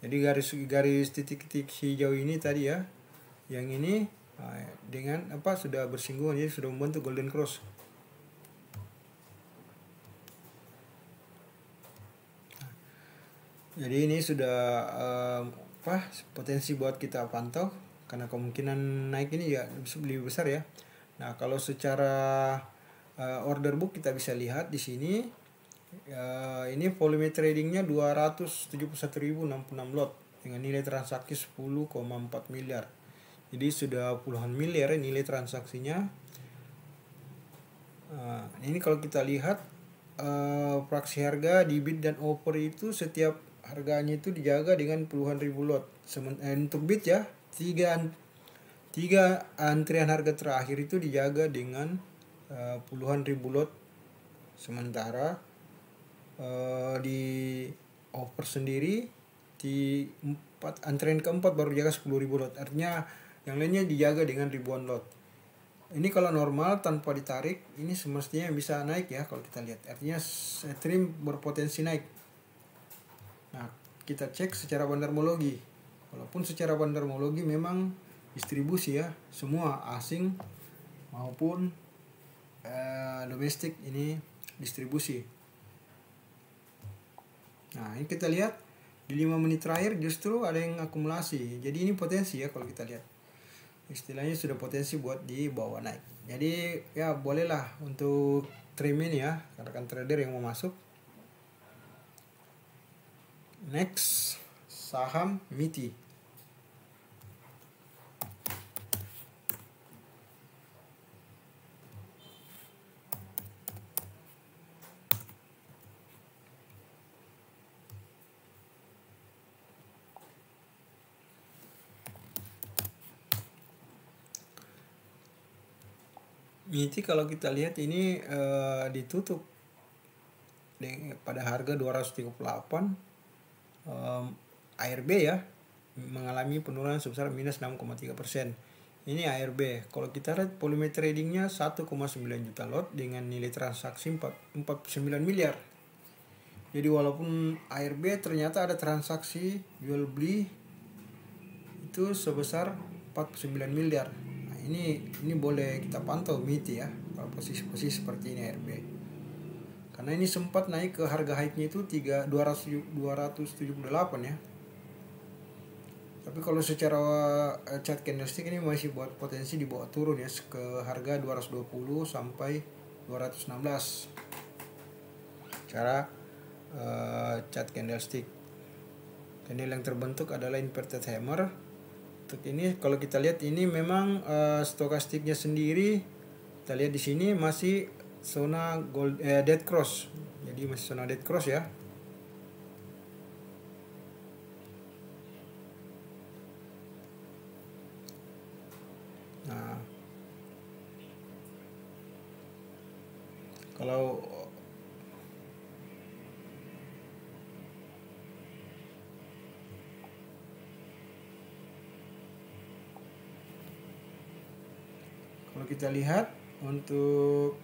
Jadi garis titik-titik hijau ini tadi ya. Yang ini dengan sudah bersinggungan, jadi sudah membentuk golden cross. Jadi ini sudah potensi buat kita pantau, karena kemungkinan naik ini ya lebih besar ya. Nah kalau secara order book kita bisa lihat di sini ini volume tradingnya 271.066 lot dengan nilai transaksi 10,4 miliar. Jadi sudah puluhan miliar nilai transaksinya. Ini kalau kita lihat fraksi harga di bid dan offer itu setiap harganya itu dijaga dengan puluhan ribu lot. Untuk bid ya, tiga antrian harga terakhir itu dijaga dengan puluhan ribu lot. Sementara di offer sendiri di antrian keempat baru dijaga 10.000 lot. Artinya yang lainnya dijaga dengan ribuan lot. Ini kalau normal tanpa ditarik ini semestinya bisa naik ya kalau kita lihat. Artinya TRIM berpotensi naik. Nah, kita cek secara bandarmologi. Walaupun secara bandarmologi memang distribusi ya, semua asing maupun domestik ini distribusi. Nah, ini kita lihat di 5 menit terakhir justru ada yang akumulasi. Jadi ini potensi ya kalau kita lihat. Istilahnya sudah potensi buat dibawa naik. Jadi ya bolehlah untuk trim ini ya, rekan trader yang mau masuk. Next, saham MITI. MITI kalau kita lihat ini ditutup pada harga 238. ARB ya mengalami penurunan sebesar minus 6,3%. Ini ARB. Kalau kita lihat volume tradingnya 1,9 juta lot dengan nilai transaksi 49 miliar. Jadi walaupun ARB ternyata ada transaksi jual beli itu sebesar 49 miliar. Nah, ini boleh kita pantau MITI ya kalau posisi-posisi seperti ini ARB. Karena ini sempat naik ke harga high-nya itu 278 ya. Tapi kalau secara chart candlestick ini masih buat potensi dibawa turun ya ke harga 220 sampai 216. Cara chart candlestick. Candle yang terbentuk adalah inverted hammer. Untuk ini kalau kita lihat ini memang stokastiknya sendiri kita lihat di sini masih zona dead cross. Jadi masih zona dead cross ya. Nah, kalau kita lihat untuk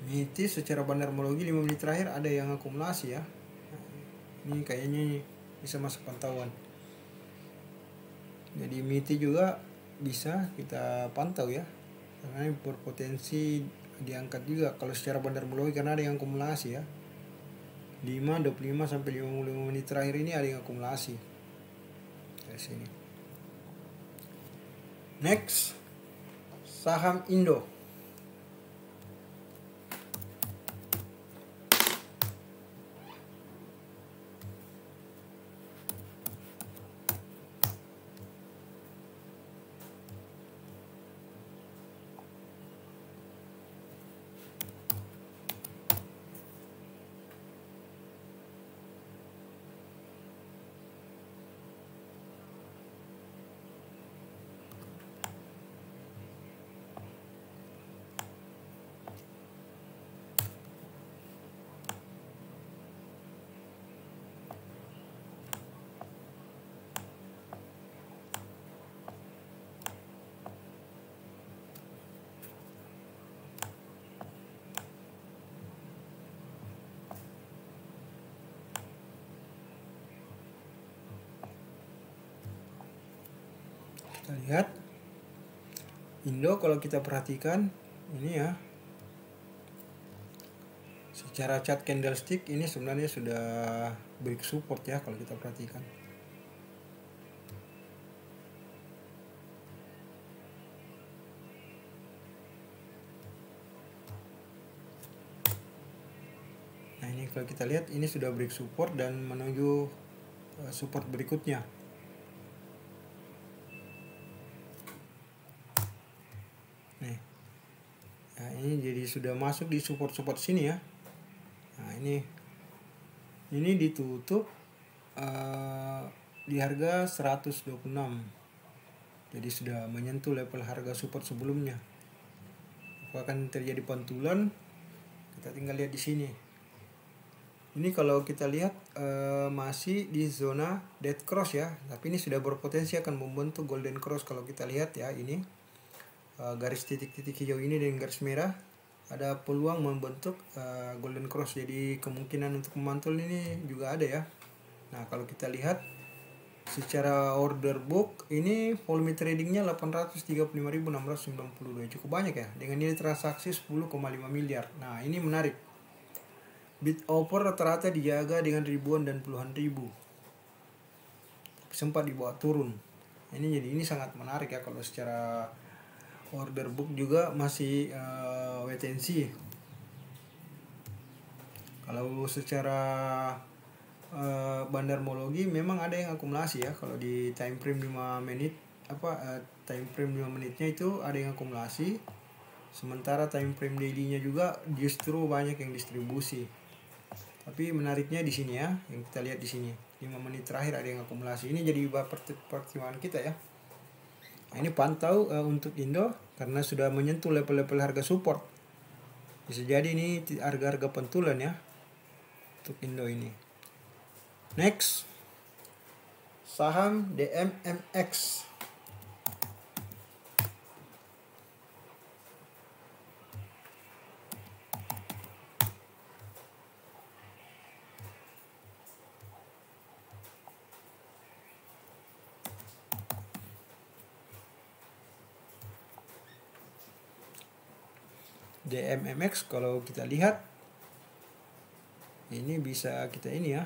MITI secara bandarmologi 5 menit terakhir ada yang akumulasi ya. Ini kayaknya bisa masuk pantauan. Jadi MITI juga bisa kita pantau ya. Karena berpotensi diangkat juga kalau secara bandarmologi karena ada yang akumulasi ya. 5, 25 sampai 55 menit terakhir ini ada yang akumulasi. Dari sini. Next, saham Indo. Kita lihat Indo kalau kita perhatikan ini ya, secara chart candlestick ini sebenarnya sudah break support ya kalau kita perhatikan. Nah ini kalau kita lihat ini sudah break support dan menuju support berikutnya. Nih, nah ini jadi sudah masuk di support sini ya. Nah ini ditutup di harga 126. Jadi sudah menyentuh level harga support sebelumnya. Akan terjadi pantulan. Kita tinggal lihat di sini. Ini kalau kita lihat masih di zona dead cross ya, tapi ini sudah berpotensi akan membentuk golden cross kalau kita lihat ya ini. Garis titik-titik hijau ini dengan garis merah ada peluang membentuk golden cross, jadi kemungkinan untuk memantul ini juga ada ya. Nah kalau kita lihat secara order book ini volume tradingnya 835.692, cukup banyak ya dengan nilai transaksi 10,5 miliar. Nah ini menarik Bid offer rata-rata dijaga dengan ribuan dan puluhan ribu, sempat dibawa turun. Ini sangat menarik ya. Kalau secara order book juga masih wait and see. Kalau secara bandarmologi memang ada yang akumulasi ya. Kalau di time frame 5 menit time frame 5 menitnya itu ada yang akumulasi. Sementara time frame daily-nya juga justru banyak yang distribusi. Tapi menariknya di sini ya, yang kita lihat di sini 5 menit terakhir ada yang akumulasi. Ini jadi pertimbangan kita ya. Nah, ini pantau untuk Indo karena sudah menyentuh level-level harga support. Bisa jadi ini harga-harga pentulan ya untuk Indo ini. Next, saham DMMX. DMMX kalau kita lihat ini bisa kita ini ya,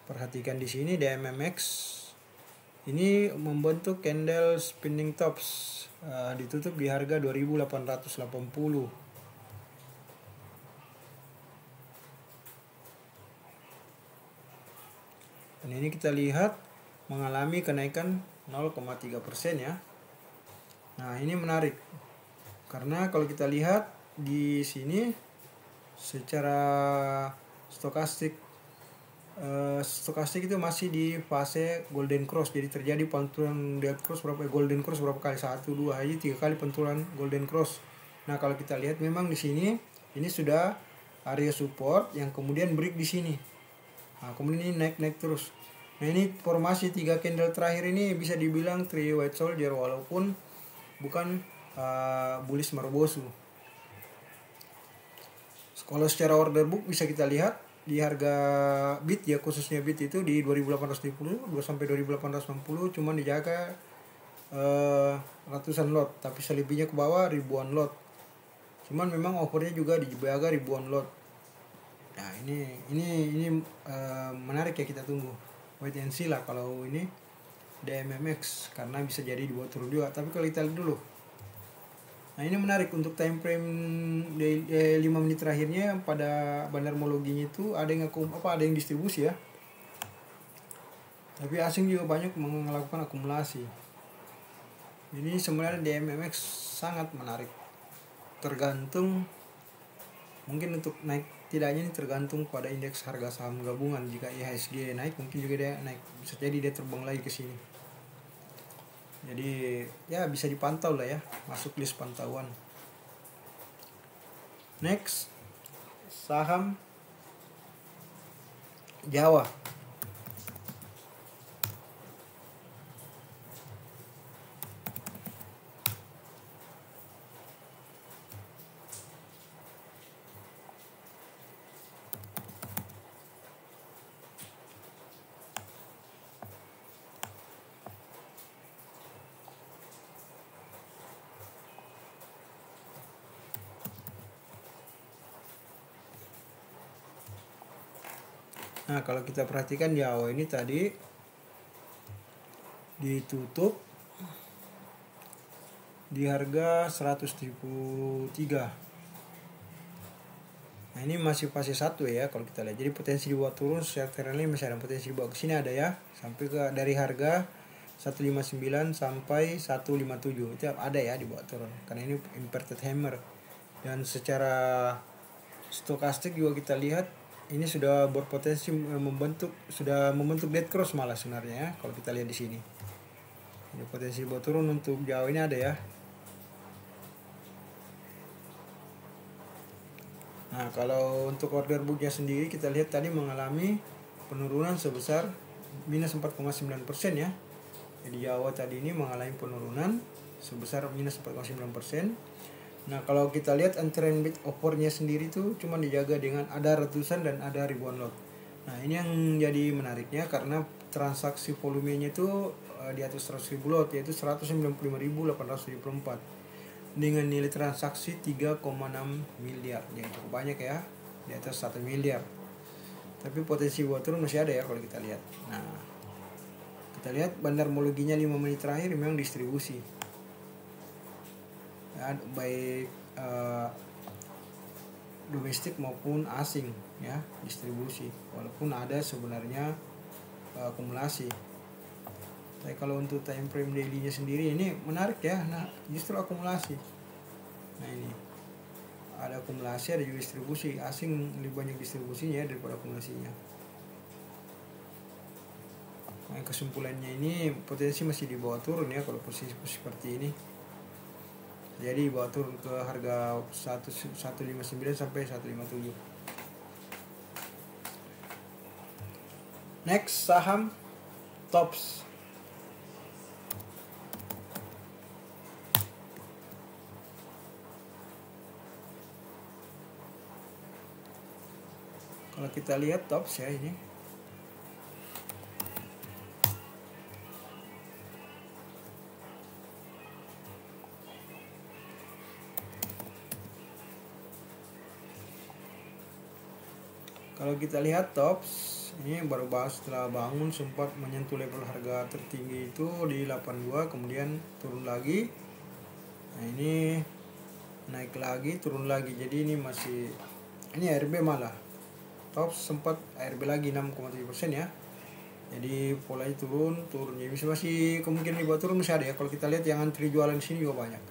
perhatikan di sini DMMX ini membentuk candle spinning tops, ditutup di harga 2880. Dan ini kita lihat mengalami kenaikan 0,3% ya. Nah, ini menarik. Karena kalau kita lihat di sini secara stokastik itu masih di fase golden cross. Jadi terjadi pantulan dead cross golden cross berapa kali? 1, 2, 3 kali pantulan golden cross. Nah, kalau kita lihat memang di sini ini sudah area support yang kemudian break di sini. Nah, kemudian ini naik terus. Nah, ini formasi 3 candle terakhir ini bisa dibilang three white soldier walaupun bukan bullish Marubozu. Kalau secara order book bisa kita lihat di harga bit ya, khususnya bit itu di 2850 sampai 2860 cuman dijaga ratusan lot, tapi selebihnya ke bawah ribuan lot. Cuman memang offernya juga dijaga ribuan lot. Nah, ini menarik ya, kita tunggu. Wait and see lah kalau ini DMMX karena bisa jadi dibuat turun juga. Tapi kalau kita lihat dulu. Nah, ini menarik untuk time frame 5 menit terakhirnya pada bandarmologinya itu ada yang distribusi ya. Tapi asing juga banyak melakukan akumulasi. Ini sebenarnya DMMX sangat menarik. Tergantung mungkin untuk naik tidaknya ini tergantung pada indeks harga saham gabungan. Jika IHSG naik mungkin juga dia naik, bisa jadi dia terbang lagi ke sini. Jadi ya bisa dipantau lah ya, masuk list pantauan. Next, saham Jawa. Nah, kalau kita perhatikan Jawa ini tadi ditutup di harga 173. Nah, ini masih fase 1 ya kalau kita lihat. Jadi potensi dibawa turun secara trendline masih ada potensi dibawa ke sini ada ya. Sampai ke dari harga 159 sampai 157 itu ada ya dibawa turun. Karena ini inverted hammer. Dan secara stokastik juga kita lihat ini sudah berpotensi membentuk dead cross malah sebenarnya ya kalau kita lihat di sini. Ini potensi buat turun untuk Jawa ini ada ya. Nah, kalau untuk order booknya sendiri kita lihat tadi mengalami penurunan sebesar minus 4,9% ya. Jadi Jawa tadi ini mengalami penurunan sebesar minus 4,9%. Nah, kalau kita lihat trend bid offernya sendiri tuh cuma dijaga dengan ada ratusan dan ada ribuan lot. Nah, ini yang jadi menariknya karena transaksi volumenya itu di atas 100.000 lot, yaitu 195.874. dengan nilai transaksi 3,6 miliar. Jadi cukup banyak ya, di atas 1 miliar. Tapi potensi buat turun masih ada ya kalau kita lihat. Nah, kita lihat bandarmologinya 5 menit terakhir memang distribusi. Ya, baik domestik maupun asing ya, distribusi. Walaupun ada sebenarnya akumulasi. Tapi kalau untuk time frame daily-nya sendiri ini menarik ya. Nah, justru akumulasi. Nah, ini ada akumulasi, ada juga distribusi. Asing lebih banyak distribusinya daripada akumulasinya. Nah, kesimpulannya ini potensi masih di bawah turun ya kalau posisi seperti ini. Jadi bawah turun ke harga 159 sampai 157. Next, saham TOPS. Kalau kita lihat TOPS ya ini. Kalau kita lihat TOPS ini baru bahas setelah bangun sempat menyentuh level harga tertinggi itu di 82, kemudian turun lagi. Nah, ini naik lagi, turun lagi. Jadi ini masih, ini ARB malah. TOPS sempat ARB lagi 6,7% ya. Jadi polanya turun. Jadi masih kemungkinan di bawah turun masih ada ya. Kalau kita lihat yang antri jualan di sini juga banyak.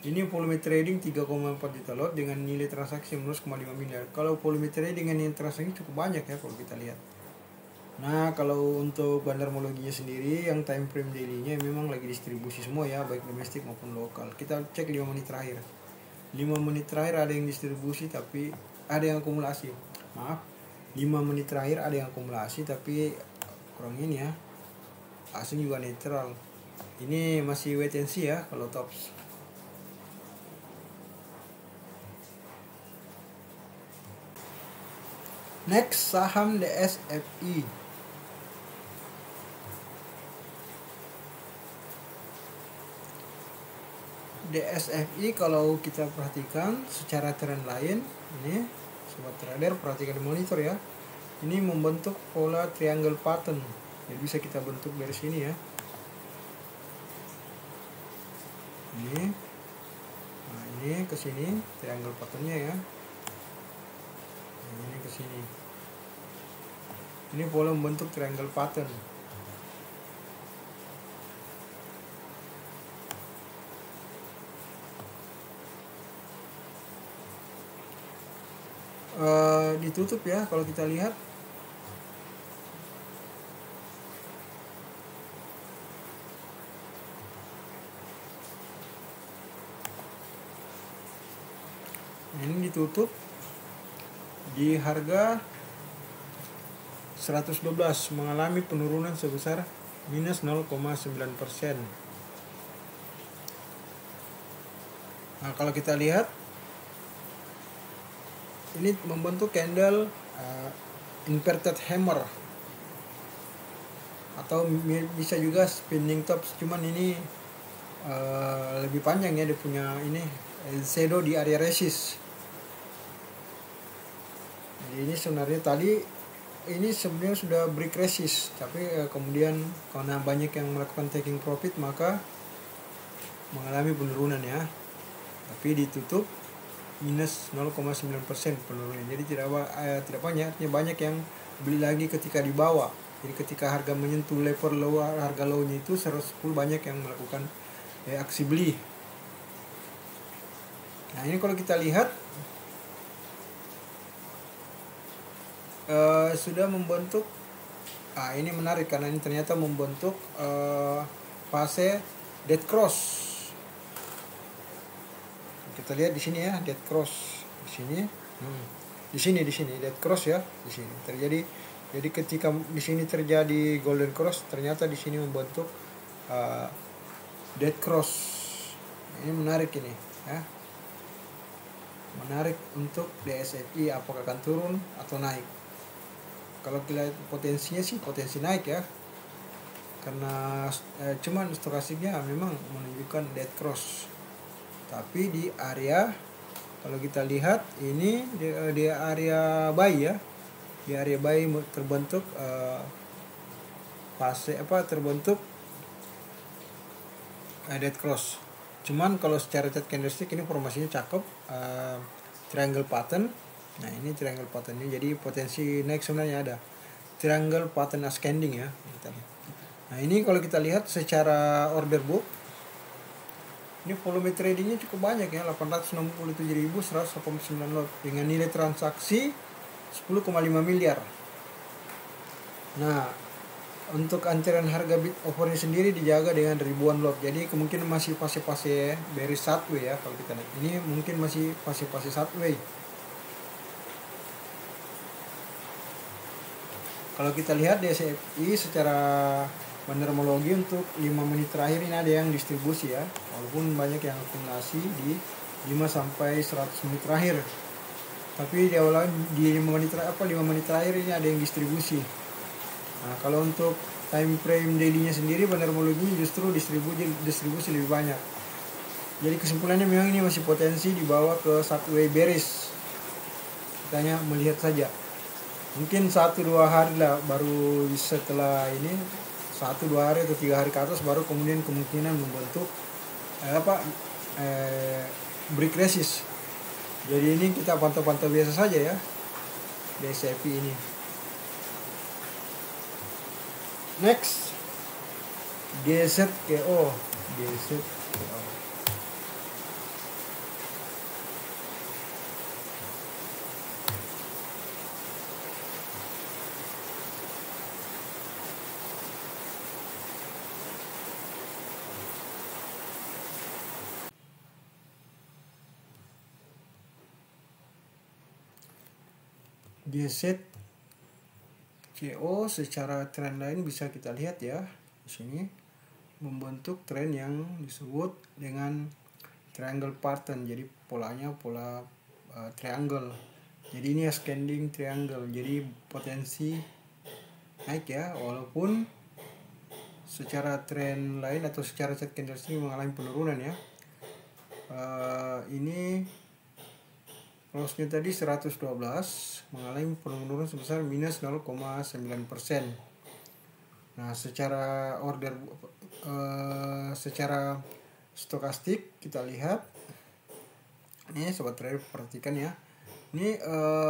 Ini volume trading 3,4 juta lot dengan nilai transaksi 19,5 miliar. Kalau volume trading dengan nilai transaksi cukup banyak ya kalau kita lihat. Nah, kalau untuk bandarmologinya sendiri yang time frame daily-nya memang lagi distribusi semua ya, baik domestik maupun lokal. Kita cek 5 menit terakhir. 5 menit terakhir ada yang distribusi tapi ada yang akumulasi. Maaf, 5 menit terakhir ada yang akumulasi tapi kurang ini ya. Asing juga netral. Ini masih wait and see ya kalau TOPS. Next, saham DSFI. DSFI kalau kita perhatikan secara trend line, ini sobat trader perhatikan di monitor ya. Ini membentuk pola triangle pattern. Jadi bisa kita bentuk dari sini ya. Ini. Nah, ini ke sini triangle patternnya ya. Ini ke sini. Ini pola membentuk triangle pattern. Ditutup ya kalau kita lihat. Ini ditutup di harga 112, mengalami penurunan sebesar minus 0,9%. Nah, kalau kita lihat ini membentuk candle inverted hammer atau bisa juga spinning tops, cuman ini lebih panjang ya, dia punya ini shadow di area resist. Jadi ini sebenarnya tadi ini sebenarnya sudah break resist, tapi kemudian karena banyak yang melakukan taking profit maka mengalami penurunan ya. Tapi ditutup minus 0,9% penurunan. Jadi tidak banyak, artinya banyak yang beli lagi ketika di bawah. Jadi ketika harga menyentuh level low, harga low-nya itu 110, banyak yang melakukan aksi beli. Nah, ini kalau kita lihat sudah membentuk, ini menarik karena ini ternyata membentuk fase dead cross. Kita lihat di sini ya, dead cross di sini. Di sini dead cross ya, di sini terjadi. Jadi ketika di sini terjadi golden cross, ternyata di sini membentuk dead cross. Ini menarik ini ya. Menarik untuk DSFI, apakah akan turun atau naik. Kalau kita lihat potensinya sih potensi naik ya. Karena cuman stokastiknya memang menunjukkan dead cross. Tapi di area, kalau kita lihat ini di area buy ya, di area buy terbentuk terbentuk dead cross. Cuman kalau secara chart candlestick ini formasinya cakep, triangle pattern. Nah ini triangle pattern ini, jadi potensi naik sebenarnya ada. Triangle pattern ascending ya. Nah ini kalau kita lihat secara order book, ini volume tradingnya cukup banyak ya, 867.189 lot dengan nilai transaksi 10,5 miliar. Nah untuk ancaran harga bid offernya sendiri dijaga dengan ribuan lot, jadi kemungkinan masih fase-fase bearish sideways ya. Kalau kita lihat ini mungkin masih fase-fase sideways. Kalau kita lihat DXY secara bandermologi untuk 5 menit terakhir ini ada yang distribusi ya, walaupun banyak yang akumulasi di 5 sampai 100 menit terakhir, tapi di awal di 5 menit terakhir ini ada yang distribusi. Nah kalau untuk time frame daily-nya sendiri bandermologi justru distribusi lebih banyak. Jadi kesimpulannya memang ini masih potensi dibawa ke sideways bearish. Kita hanya melihat saja. Mungkin 1-2 hari lah, baru setelah ini 1-2 hari atau 3 hari ke atas baru kemudian kemungkinan membentuk break resist. Jadi ini kita pantau-pantau biasa saja ya DXY ini. Next, GZKO. GZKO secara trend line bisa kita lihat ya di sini, membentuk tren yang disebut dengan triangle pattern. Jadi polanya pola triangle. Jadi ini ascending triangle. Jadi potensi naik ya, walaupun secara trend line atau secara chart candlestick mengalami penurunan ya. Ini close-nya tadi 112 mengalami penurunan sebesar minus 0,9%. Nah secara order secara stokastik kita lihat ini, sobat trader perhatikan ya, ini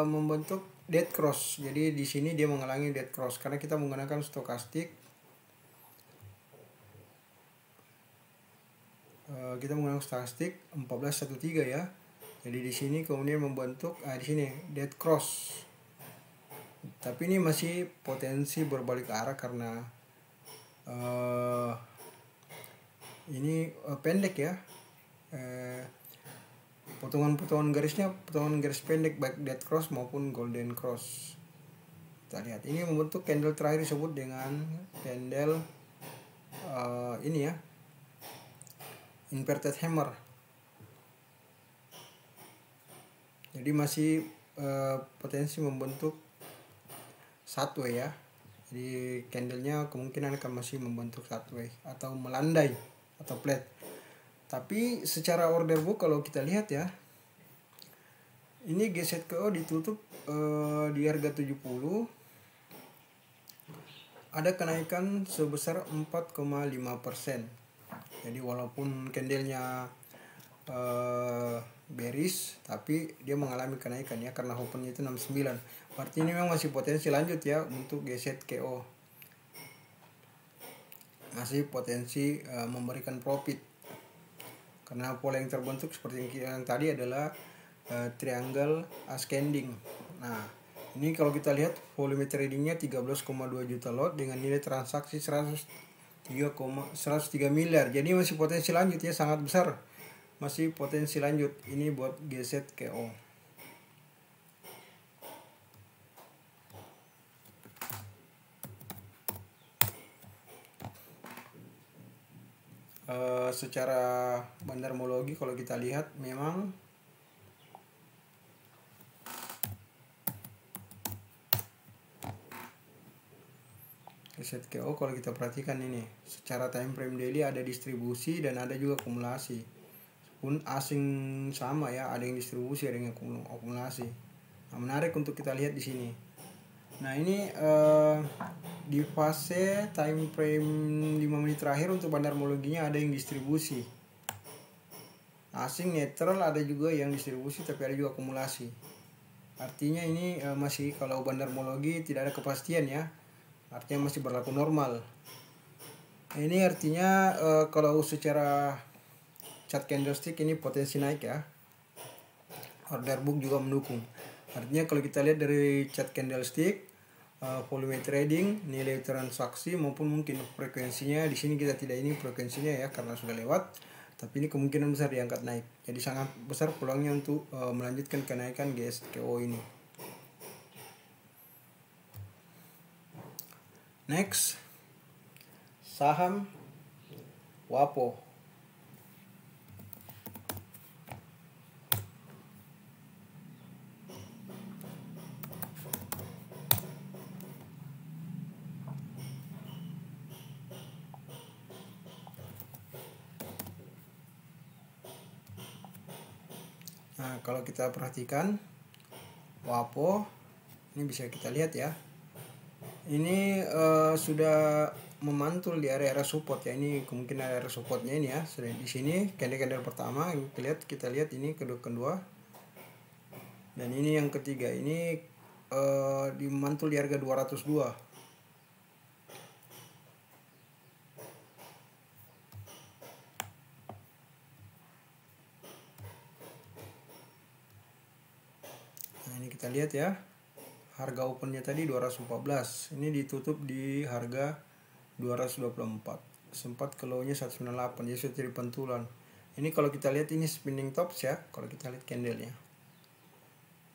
membentuk dead cross. Jadi di sini dia mengalami dead cross karena kita menggunakan stokastik. Kita menggunakan stokastik 1413 ya. Jadi di sini kemudian membentuk di sini dead cross. Tapi ini masih potensi berbalik arah karena ini pendek ya. Potongan garisnya potongan garis pendek baik dead cross maupun golden cross. Kita lihat ini membentuk candle terakhir disebut dengan candle ini ya, inverted hammer. Jadi masih potensi membentuk sideways ya. Jadi candlenya kemungkinan akan masih membentuk sideways atau melandai atau flat. Tapi secara order book kalau kita lihat ya, ini GZKO ditutup di harga 70, ada kenaikan sebesar 4,5%. Jadi walaupun candlenya bearish, tapi dia mengalami kenaikan ya karena opennya itu 69. Berarti ini memang masih potensi lanjut ya untuk GZKO. Masih potensi memberikan profit. Karena pola yang terbentuk seperti yang tadi adalah triangle ascending. Nah, ini kalau kita lihat volume tradingnya 13,2 juta lot dengan nilai transaksi 103 miliar. Jadi masih potensi lanjut ya, sangat besar. Masih potensi lanjut ini buat GZKO. Secara bandermologi kalau kita lihat memang GZKO kalau kita perhatikan ini secara time frame daily ada distribusi dan ada juga akumulasi pun asing sama ya, ada yang distribusi, ada yang akumulasi. Nah, menarik untuk kita lihat di sini. Nah, ini di fase time frame 5 menit terakhir untuk bandarmologinya ada yang distribusi. Asing, netral, ada juga yang distribusi tapi ada juga akumulasi. Artinya ini masih, kalau bandarmologi tidak ada kepastian ya. Artinya masih berlaku normal. Ini artinya kalau secara chart candlestick ini potensi naik ya. Order book juga mendukung. Artinya kalau kita lihat dari chart candlestick, volume trading, nilai transaksi maupun mungkin frekuensinya, di sini kita tidak ini frekuensinya ya karena sudah lewat, tapi ini kemungkinan besar diangkat naik. Jadi sangat besar peluangnya untuk melanjutkan kenaikan GSKO ini. Next, saham WAPO. Nah, kalau kita perhatikan WAPO ini bisa kita lihat ya. Ini sudah memantul di area support ya. Ini kemungkinan area supportnya ini ya. Sudah di sini candle pertama kita lihat ini kedua. Dan ini yang ketiga, ini dimantul di harga 202. Nah, ini kita lihat ya. Harga opennya tadi 214. Ini ditutup di harga 224. Sempat ke low-nya 198, jadi sudah jadi pantulan. Ini kalau kita lihat ini spinning tops ya, kalau kita lihat candlenya.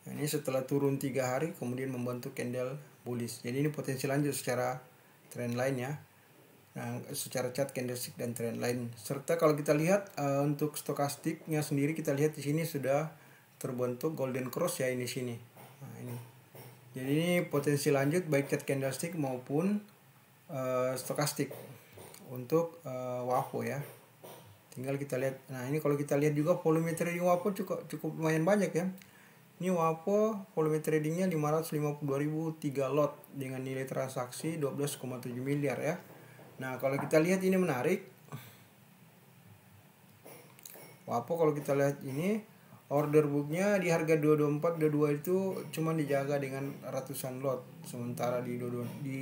Nah, ini setelah turun 3 hari kemudian membentuk candle bullish. Jadi ini potensi lanjut secara trend line ya. Nah, secara chart candlestick dan trend line. Serta kalau kita lihat untuk stokastiknya sendiri, kita lihat di sini sudah terbentuk golden cross ya, ini sini. Nah, ini. Jadi ini potensi lanjut baik chart candlestick maupun stokastik untuk WAPO ya. Tinggal kita lihat. Nah, ini kalau kita lihat juga volume trading WAPO cukup lumayan banyak ya. Ini WAPO volume tradingnya 552.003 lot dengan nilai transaksi 12,7 miliar ya. Nah, kalau kita lihat ini menarik. WAPO kalau kita lihat ini order booknya di harga 224, 22 itu cuma dijaga dengan ratusan lot. Sementara di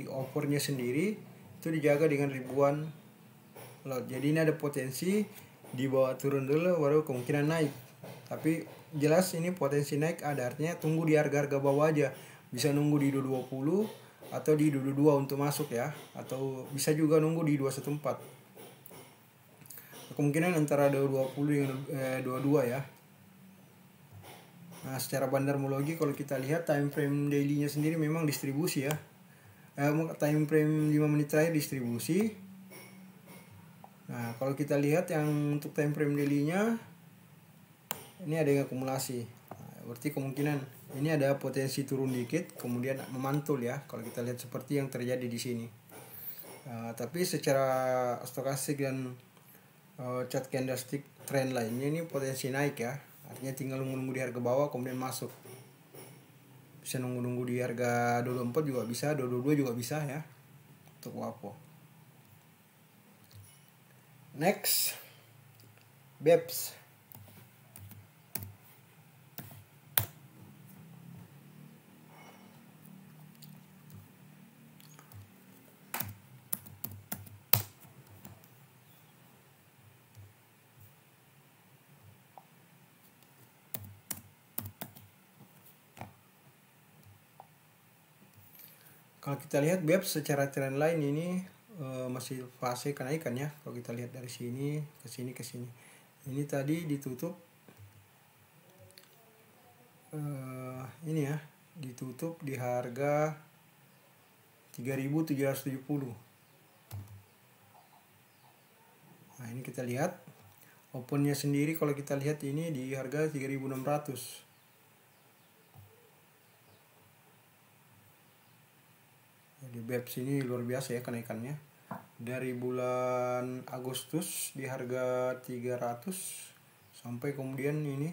offernya sendiri itu dijaga dengan ribuan lot. Jadi ini ada potensi di bawah turun dulu baru kemungkinan naik. Tapi jelas ini potensi naik ada, artinya tunggu di harga-harga bawah aja. Bisa nunggu di 220 atau di 22 untuk masuk ya. Atau bisa juga nunggu di 214. Kemungkinan antara 220 dengan 22 ya. Nah, secara bandarmologi kalau kita lihat time frame daily-nya sendiri memang distribusi ya. Time frame 5 menit terakhir distribusi. Nah, kalau kita lihat yang untuk time frame daily-nya ini ada yang akumulasi. Nah, berarti kemungkinan ini ada potensi turun dikit kemudian memantul ya. Kalau kita lihat seperti yang terjadi di sini. Tapi secara stokastik dan chart candlestick trend lainnya ini potensi naik ya. Artinya tinggal nunggu di harga bawah kemudian masuk. Bisa nunggu di harga 224 juga bisa, 222 juga bisa ya. Untuk WAPO. Next, BEPS. Kalau kita lihat BEPS secara trend line ini masih fase kenaikan ya. Kalau kita lihat dari sini ke sini ke sini. Ini tadi ditutup ini ya, ditutup di harga 3.770. Nah, ini kita lihat opennya sendiri kalau kita lihat ini di harga 3.600. Jadi BEPS ini luar biasa ya kenaikannya. Dari bulan Agustus di harga 300 sampai kemudian ini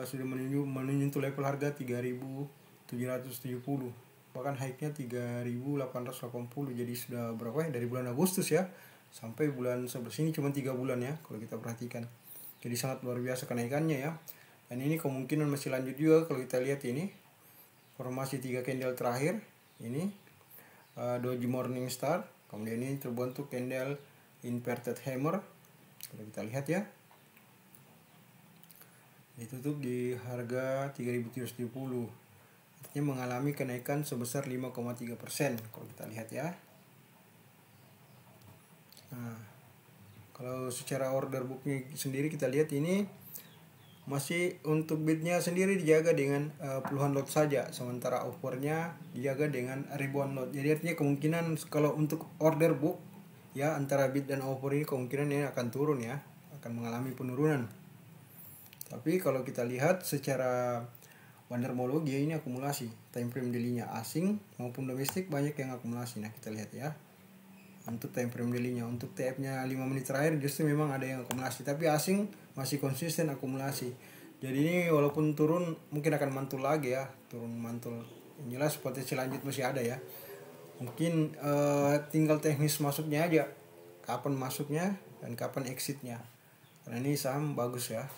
sudah menyentuh level harga 3.770, bahkan high-nya 3.880. Jadi sudah berapa ya, dari bulan Agustus ya sampai bulan sebelah sini cuma 3 bulan ya kalau kita perhatikan. Jadi sangat luar biasa kenaikannya ya. Dan ini kemungkinan masih lanjut juga kalau kita lihat ini formasi 3 candle terakhir ini doji morning star, kemudian ini terbentuk candle inverted hammer. Kalau kita lihat ya, ditutup di harga 3.770, artinya mengalami kenaikan sebesar 5,3% kalau kita lihat ya. Nah, kalau secara order booknya sendiri kita lihat ini masih untuk bidnya sendiri dijaga dengan puluhan lot saja, sementara offernya dijaga dengan ribuan lot. Jadi artinya kemungkinan kalau untuk order book ya antara bid dan offer ini kemungkinan ini akan turun ya, akan mengalami penurunan. Tapi kalau kita lihat secara wandermologi ini akumulasi time frame daily-nya asing maupun domestik banyak yang akumulasi. Nah, kita lihat ya. Untuk time frame daily-nya, untuk TF-nya 5 menit terakhir justru memang ada yang akumulasi, tapi asing masih konsisten akumulasi. Jadi ini walaupun turun mungkin akan mantul lagi ya, turun mantul. Yang jelas potensi lanjut masih ada ya. Mungkin tinggal teknis masuknya aja, kapan masuknya dan kapan exitnya. Karena ini saham bagus ya,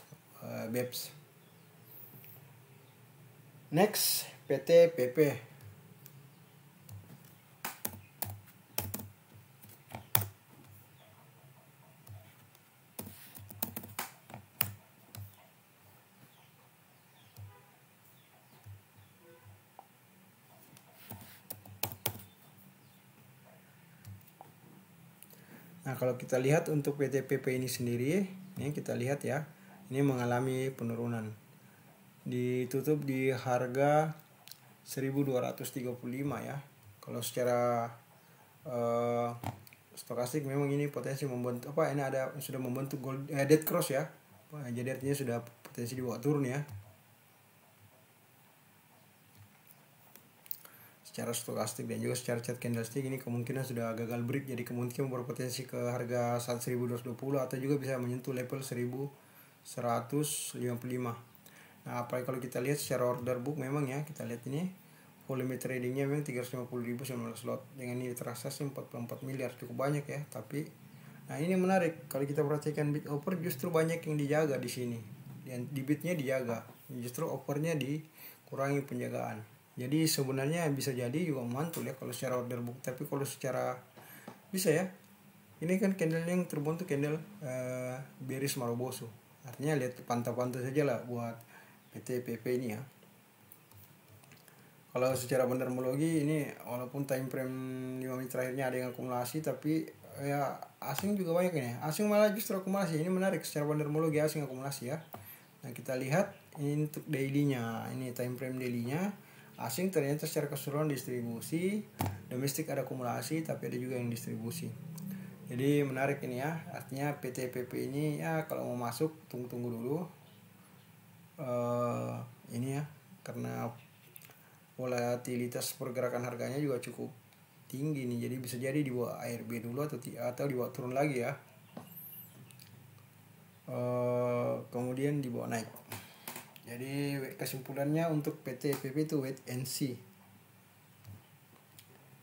BEPS. Next, PT PP. Nah, kalau kita lihat untuk PT PP ini sendiri, ini kita lihat ya, ini mengalami penurunan. Ditutup di harga 1.235 ya. Kalau secara stokastik memang ini potensi membentuk ini sudah membentuk dead cross ya. Jadi artinya sudah potensi dibawa turun ya. Secara stokastik dan juga secara chart candlestick ini kemungkinan sudah gagal break, jadi kemungkinan berpotensi ke harga 1.220 atau juga bisa menyentuh level 1.155. Nah, apalagi kalau kita lihat secara order book memang ya, kita lihat ini volume tradingnya memang 350.000 slot, dengan ini transaksi 44 miliar, cukup banyak ya. Tapi nah ini menarik kalau kita perhatikan bid offer justru banyak yang dijaga di sini, dan di bidnya dijaga, justru offernya dikurangi penjagaan. Jadi sebenarnya bisa jadi juga mantul ya kalau secara order book, tapi kalau secara bisa ya, ini kan candle yang terbentuk candle bearish Marubozu, artinya lihat pantau-pantau saja lah buat PT PP ini ya. Kalau secara wandermologi ini walaupun time frame 5 menit terakhirnya ada yang akumulasi, tapi ya asing juga banyak ini. Asing malah justru akumulasi. Ini menarik secara wandermologi, asing akumulasi ya. Nah, kita lihat ini untuk daily-nya, ini time frame daily-nya. Asing ternyata secara keseluruhan distribusi, domestik ada akumulasi tapi ada juga yang distribusi. Jadi menarik ini ya, artinya PT PP ini ya kalau mau masuk tunggu dulu. Ini ya, karena volatilitas pergerakan harganya juga cukup tinggi nih, jadi bisa jadi dibawa ARB dulu atau dibawa turun lagi ya, kemudian dibawa naik. Jadi kesimpulannya untuk PT PP itu wait and see.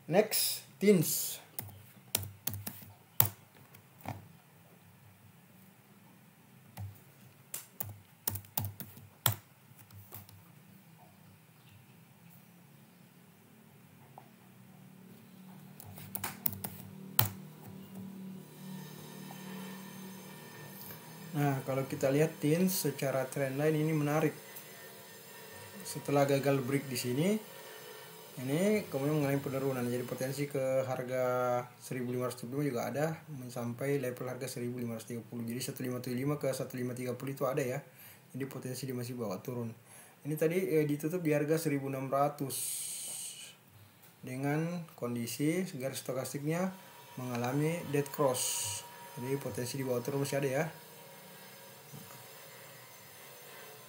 Next, TINS. Nah, kalau kita lihat TINS secara trendline ini menarik. Setelah gagal break di sini, ini kemudian mengalami penurunan. Jadi potensi ke harga 1.575 juga ada, sampai level harga 1.530. Jadi 1.575 ke 1.530 itu ada ya. Jadi potensi dia masih bawa turun. Ini tadi ditutup di harga 1.600 dengan kondisi garis stokastiknya mengalami dead cross. Jadi potensi di bawah turun masih ada ya.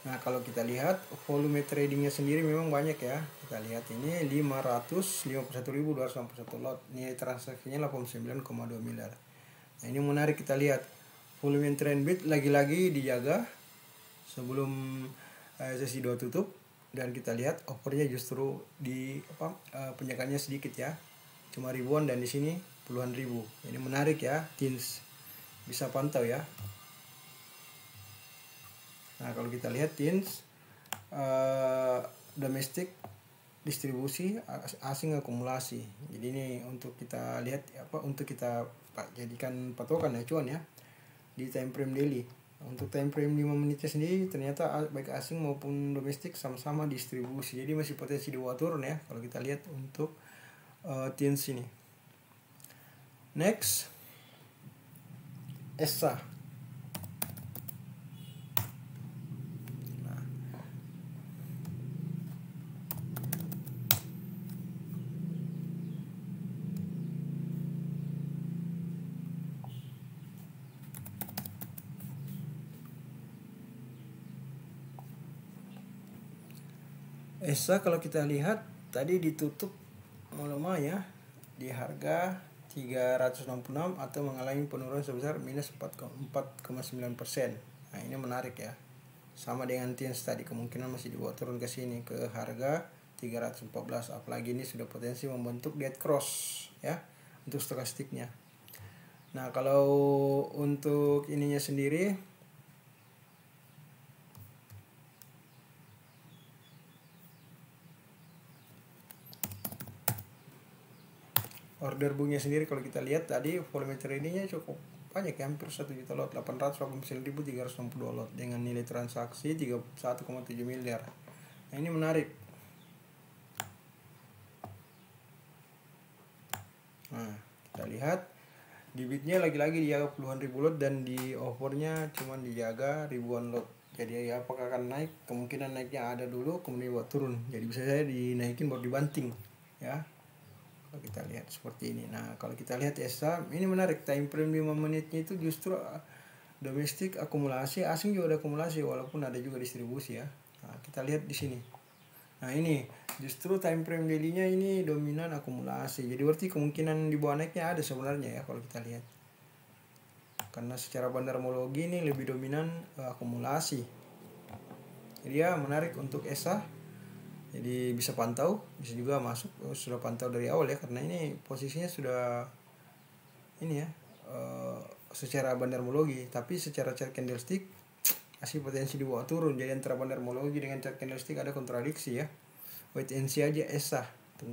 Nah, kalau kita lihat volume tradingnya sendiri memang banyak ya. Kita lihat ini 551.261 lot. Nilai transaksinya 89,2 miliar. Nah, ini menarik kita lihat. volume trend bid lagi-lagi dijaga sebelum sesi 2 tutup, dan kita lihat offernya justru di penjagaannya sedikit ya, cuma ribuan, dan di sini puluhan ribu. Ini menarik ya, teens bisa pantau ya. Nah kalau kita lihat teens domestik distribusi, asing akumulasi. Jadi ini untuk kita lihat untuk kita jadikan patokan ya cuan ya di time frame daily. Untuk time frame 5 menitnya sendiri ternyata baik asing maupun domestik sama-sama distribusi. Jadi masih potensi dibawa turun ya kalau kita lihat untuk teens ini. Next, ESA. ESA kalau kita lihat tadi ditutup melemah ya di harga 366 atau mengalami penurunan sebesar minus 4,9%. Nah ini menarik ya, sama dengan teens tadi, kemungkinan masih dibawa turun ke sini ke harga 314, apalagi ini sudah potensi membentuk dead cross ya untuk stokastiknya. Nah kalau untuk ininya sendiri, order booknya sendiri kalau kita lihat tadi volume tradingnya cukup banyak ya, hampir 1 juta lot, 889.362 lot dengan nilai transaksi 31,7 miliar. Nah ini menarik. Nah kita lihat di bidnya lagi-lagi dijaga puluhan ribu lot, dan di offernya cuma dijaga ribuan lot. Jadi ya apakah akan naik? Kemungkinan naiknya ada dulu kemudian buat turun, jadi bisa saya dinaikin baru dibanting ya kalau kita lihat seperti ini. Nah kalau kita lihat ESA ini menarik, time frame 5 menitnya itu justru domestik akumulasi, asing juga ada akumulasi walaupun ada juga distribusi ya. Nah kita lihat di sini. Nah ini justru time frame daily-nya ini dominan akumulasi, jadi berarti kemungkinan di bawah naiknya ada sebenarnya ya kalau kita lihat, karena secara bandarmologi ini lebih dominan akumulasi. Jadi ya menarik untuk ESA, jadi bisa pantau, bisa juga masuk, sudah pantau dari awal ya, karena ini posisinya sudah ini ya secara bandarmologi, tapi secara chart candlestick masih potensi dibawa turun. Jadi antara bandarmologi dengan chart candlestick ada kontradiksi ya. Wait and see aja ESA.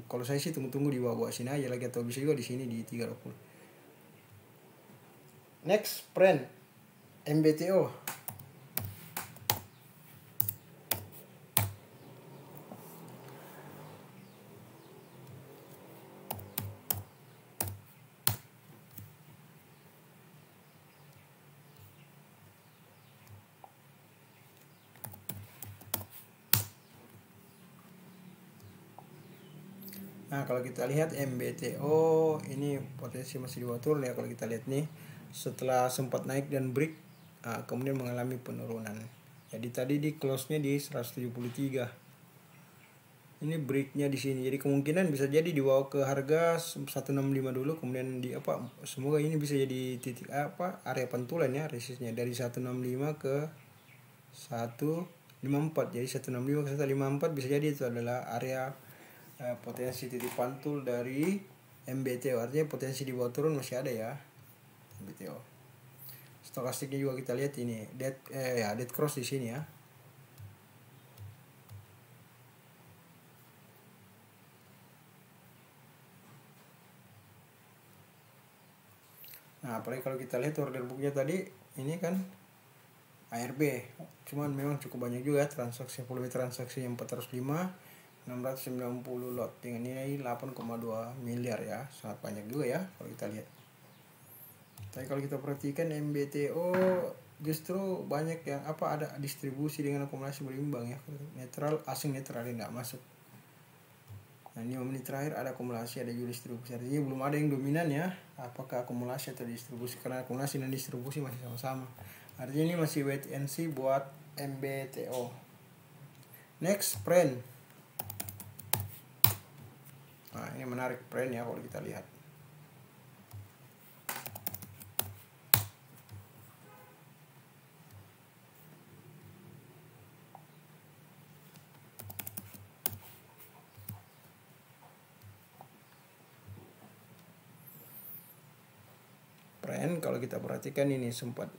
Kalau saya sih tunggu-tunggu di bawah sini aja lagi, atau bisa juga di sini di 320. Next, Pren MBTO. Nah kalau kita lihat MBTO ini potensi masih di bawah turun ya kalau kita lihat nih, setelah sempat naik dan break kemudian mengalami penurunan. Jadi tadi di close-nya di 173. Ini breaknya di sini. Jadi kemungkinan bisa jadi dibawa ke harga 165 dulu, kemudian di semoga ini bisa jadi titik area pantulan ya, resistnya dari 165 ke 154. Jadi 165 ke 154 bisa jadi itu adalah area potensi titik pantul dari MBTO. Artinya potensi di bawah turun masih ada ya MBTO. Stokastiknya juga kita lihat ini dead cross di sini ya. Nah apalagi kalau kita lihat order booknya tadi ini kan ARB, cuman memang cukup banyak juga transaksi, volume transaksi yang 405, 690 lot dengan nilai 8,2 miliar ya, sangat banyak juga ya kalau kita lihat. Tapi kalau kita perhatikan MBTO justru banyak yang ada distribusi dengan akumulasi berimbang ya, netral, asing netral yang nggak masuk. Nah ini 5 menit terakhir ada akumulasi, ada juga distribusi, artinya belum ada yang dominan ya, apakah akumulasi atau distribusi, karena akumulasi dan distribusi masih sama-sama. Artinya ini masih wait and see buat MBTO. Next, Pren. Nah ini menarik Pren ya kalau kita lihat. KN kalau kita perhatikan ini sempat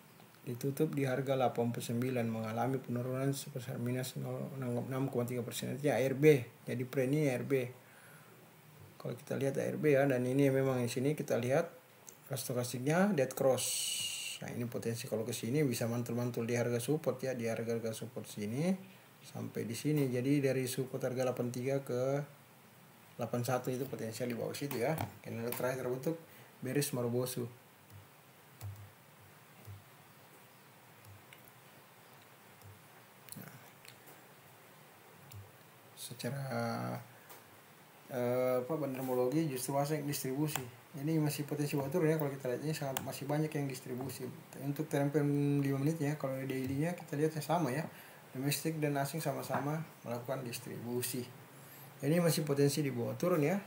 ditutup di harga 89 mengalami penurunan sebesar minus 0,6,3%. Itu ARB. Jadi pre ini ARB. Kalau kita lihat ARB ya, dan ini memang di sini kita lihat stokastiknya dead cross. Nah, ini potensi kalau ke sini bisa mantul-mantul di harga support ya, di harga support sini sampai di sini. Jadi dari support harga 83 ke 81 itu potensial di bawah situ ya. Candle terakhir terbentuk bearish Marubozu. Secara bandermologi justru masih distribusi. Ini masih potensi bawah turun ya, kalau kita lihat ini sangat masih banyak yang distribusi. Untuk time frame 5 menit ya, kalau daily-nya kita lihatnya sama ya. Domestik dan asing sama-sama melakukan distribusi. Ini masih potensi di bawah turun ya.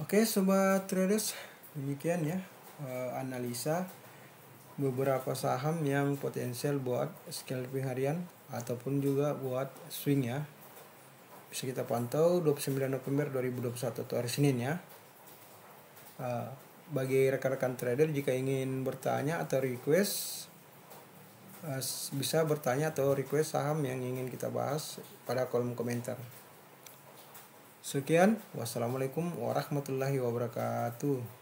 Oke sobat traders, demikian ya analisa beberapa saham yang potensial buat scalping harian ataupun juga buat swing ya. Bisa kita pantau 29 November 2021 atau hari Senin ya. Bagi rekan-rekan trader jika ingin bertanya atau request, bisa bertanya atau request saham yang ingin kita bahas pada kolom komentar. Sekian, wassalamualaikum warahmatullahi wabarakatuh.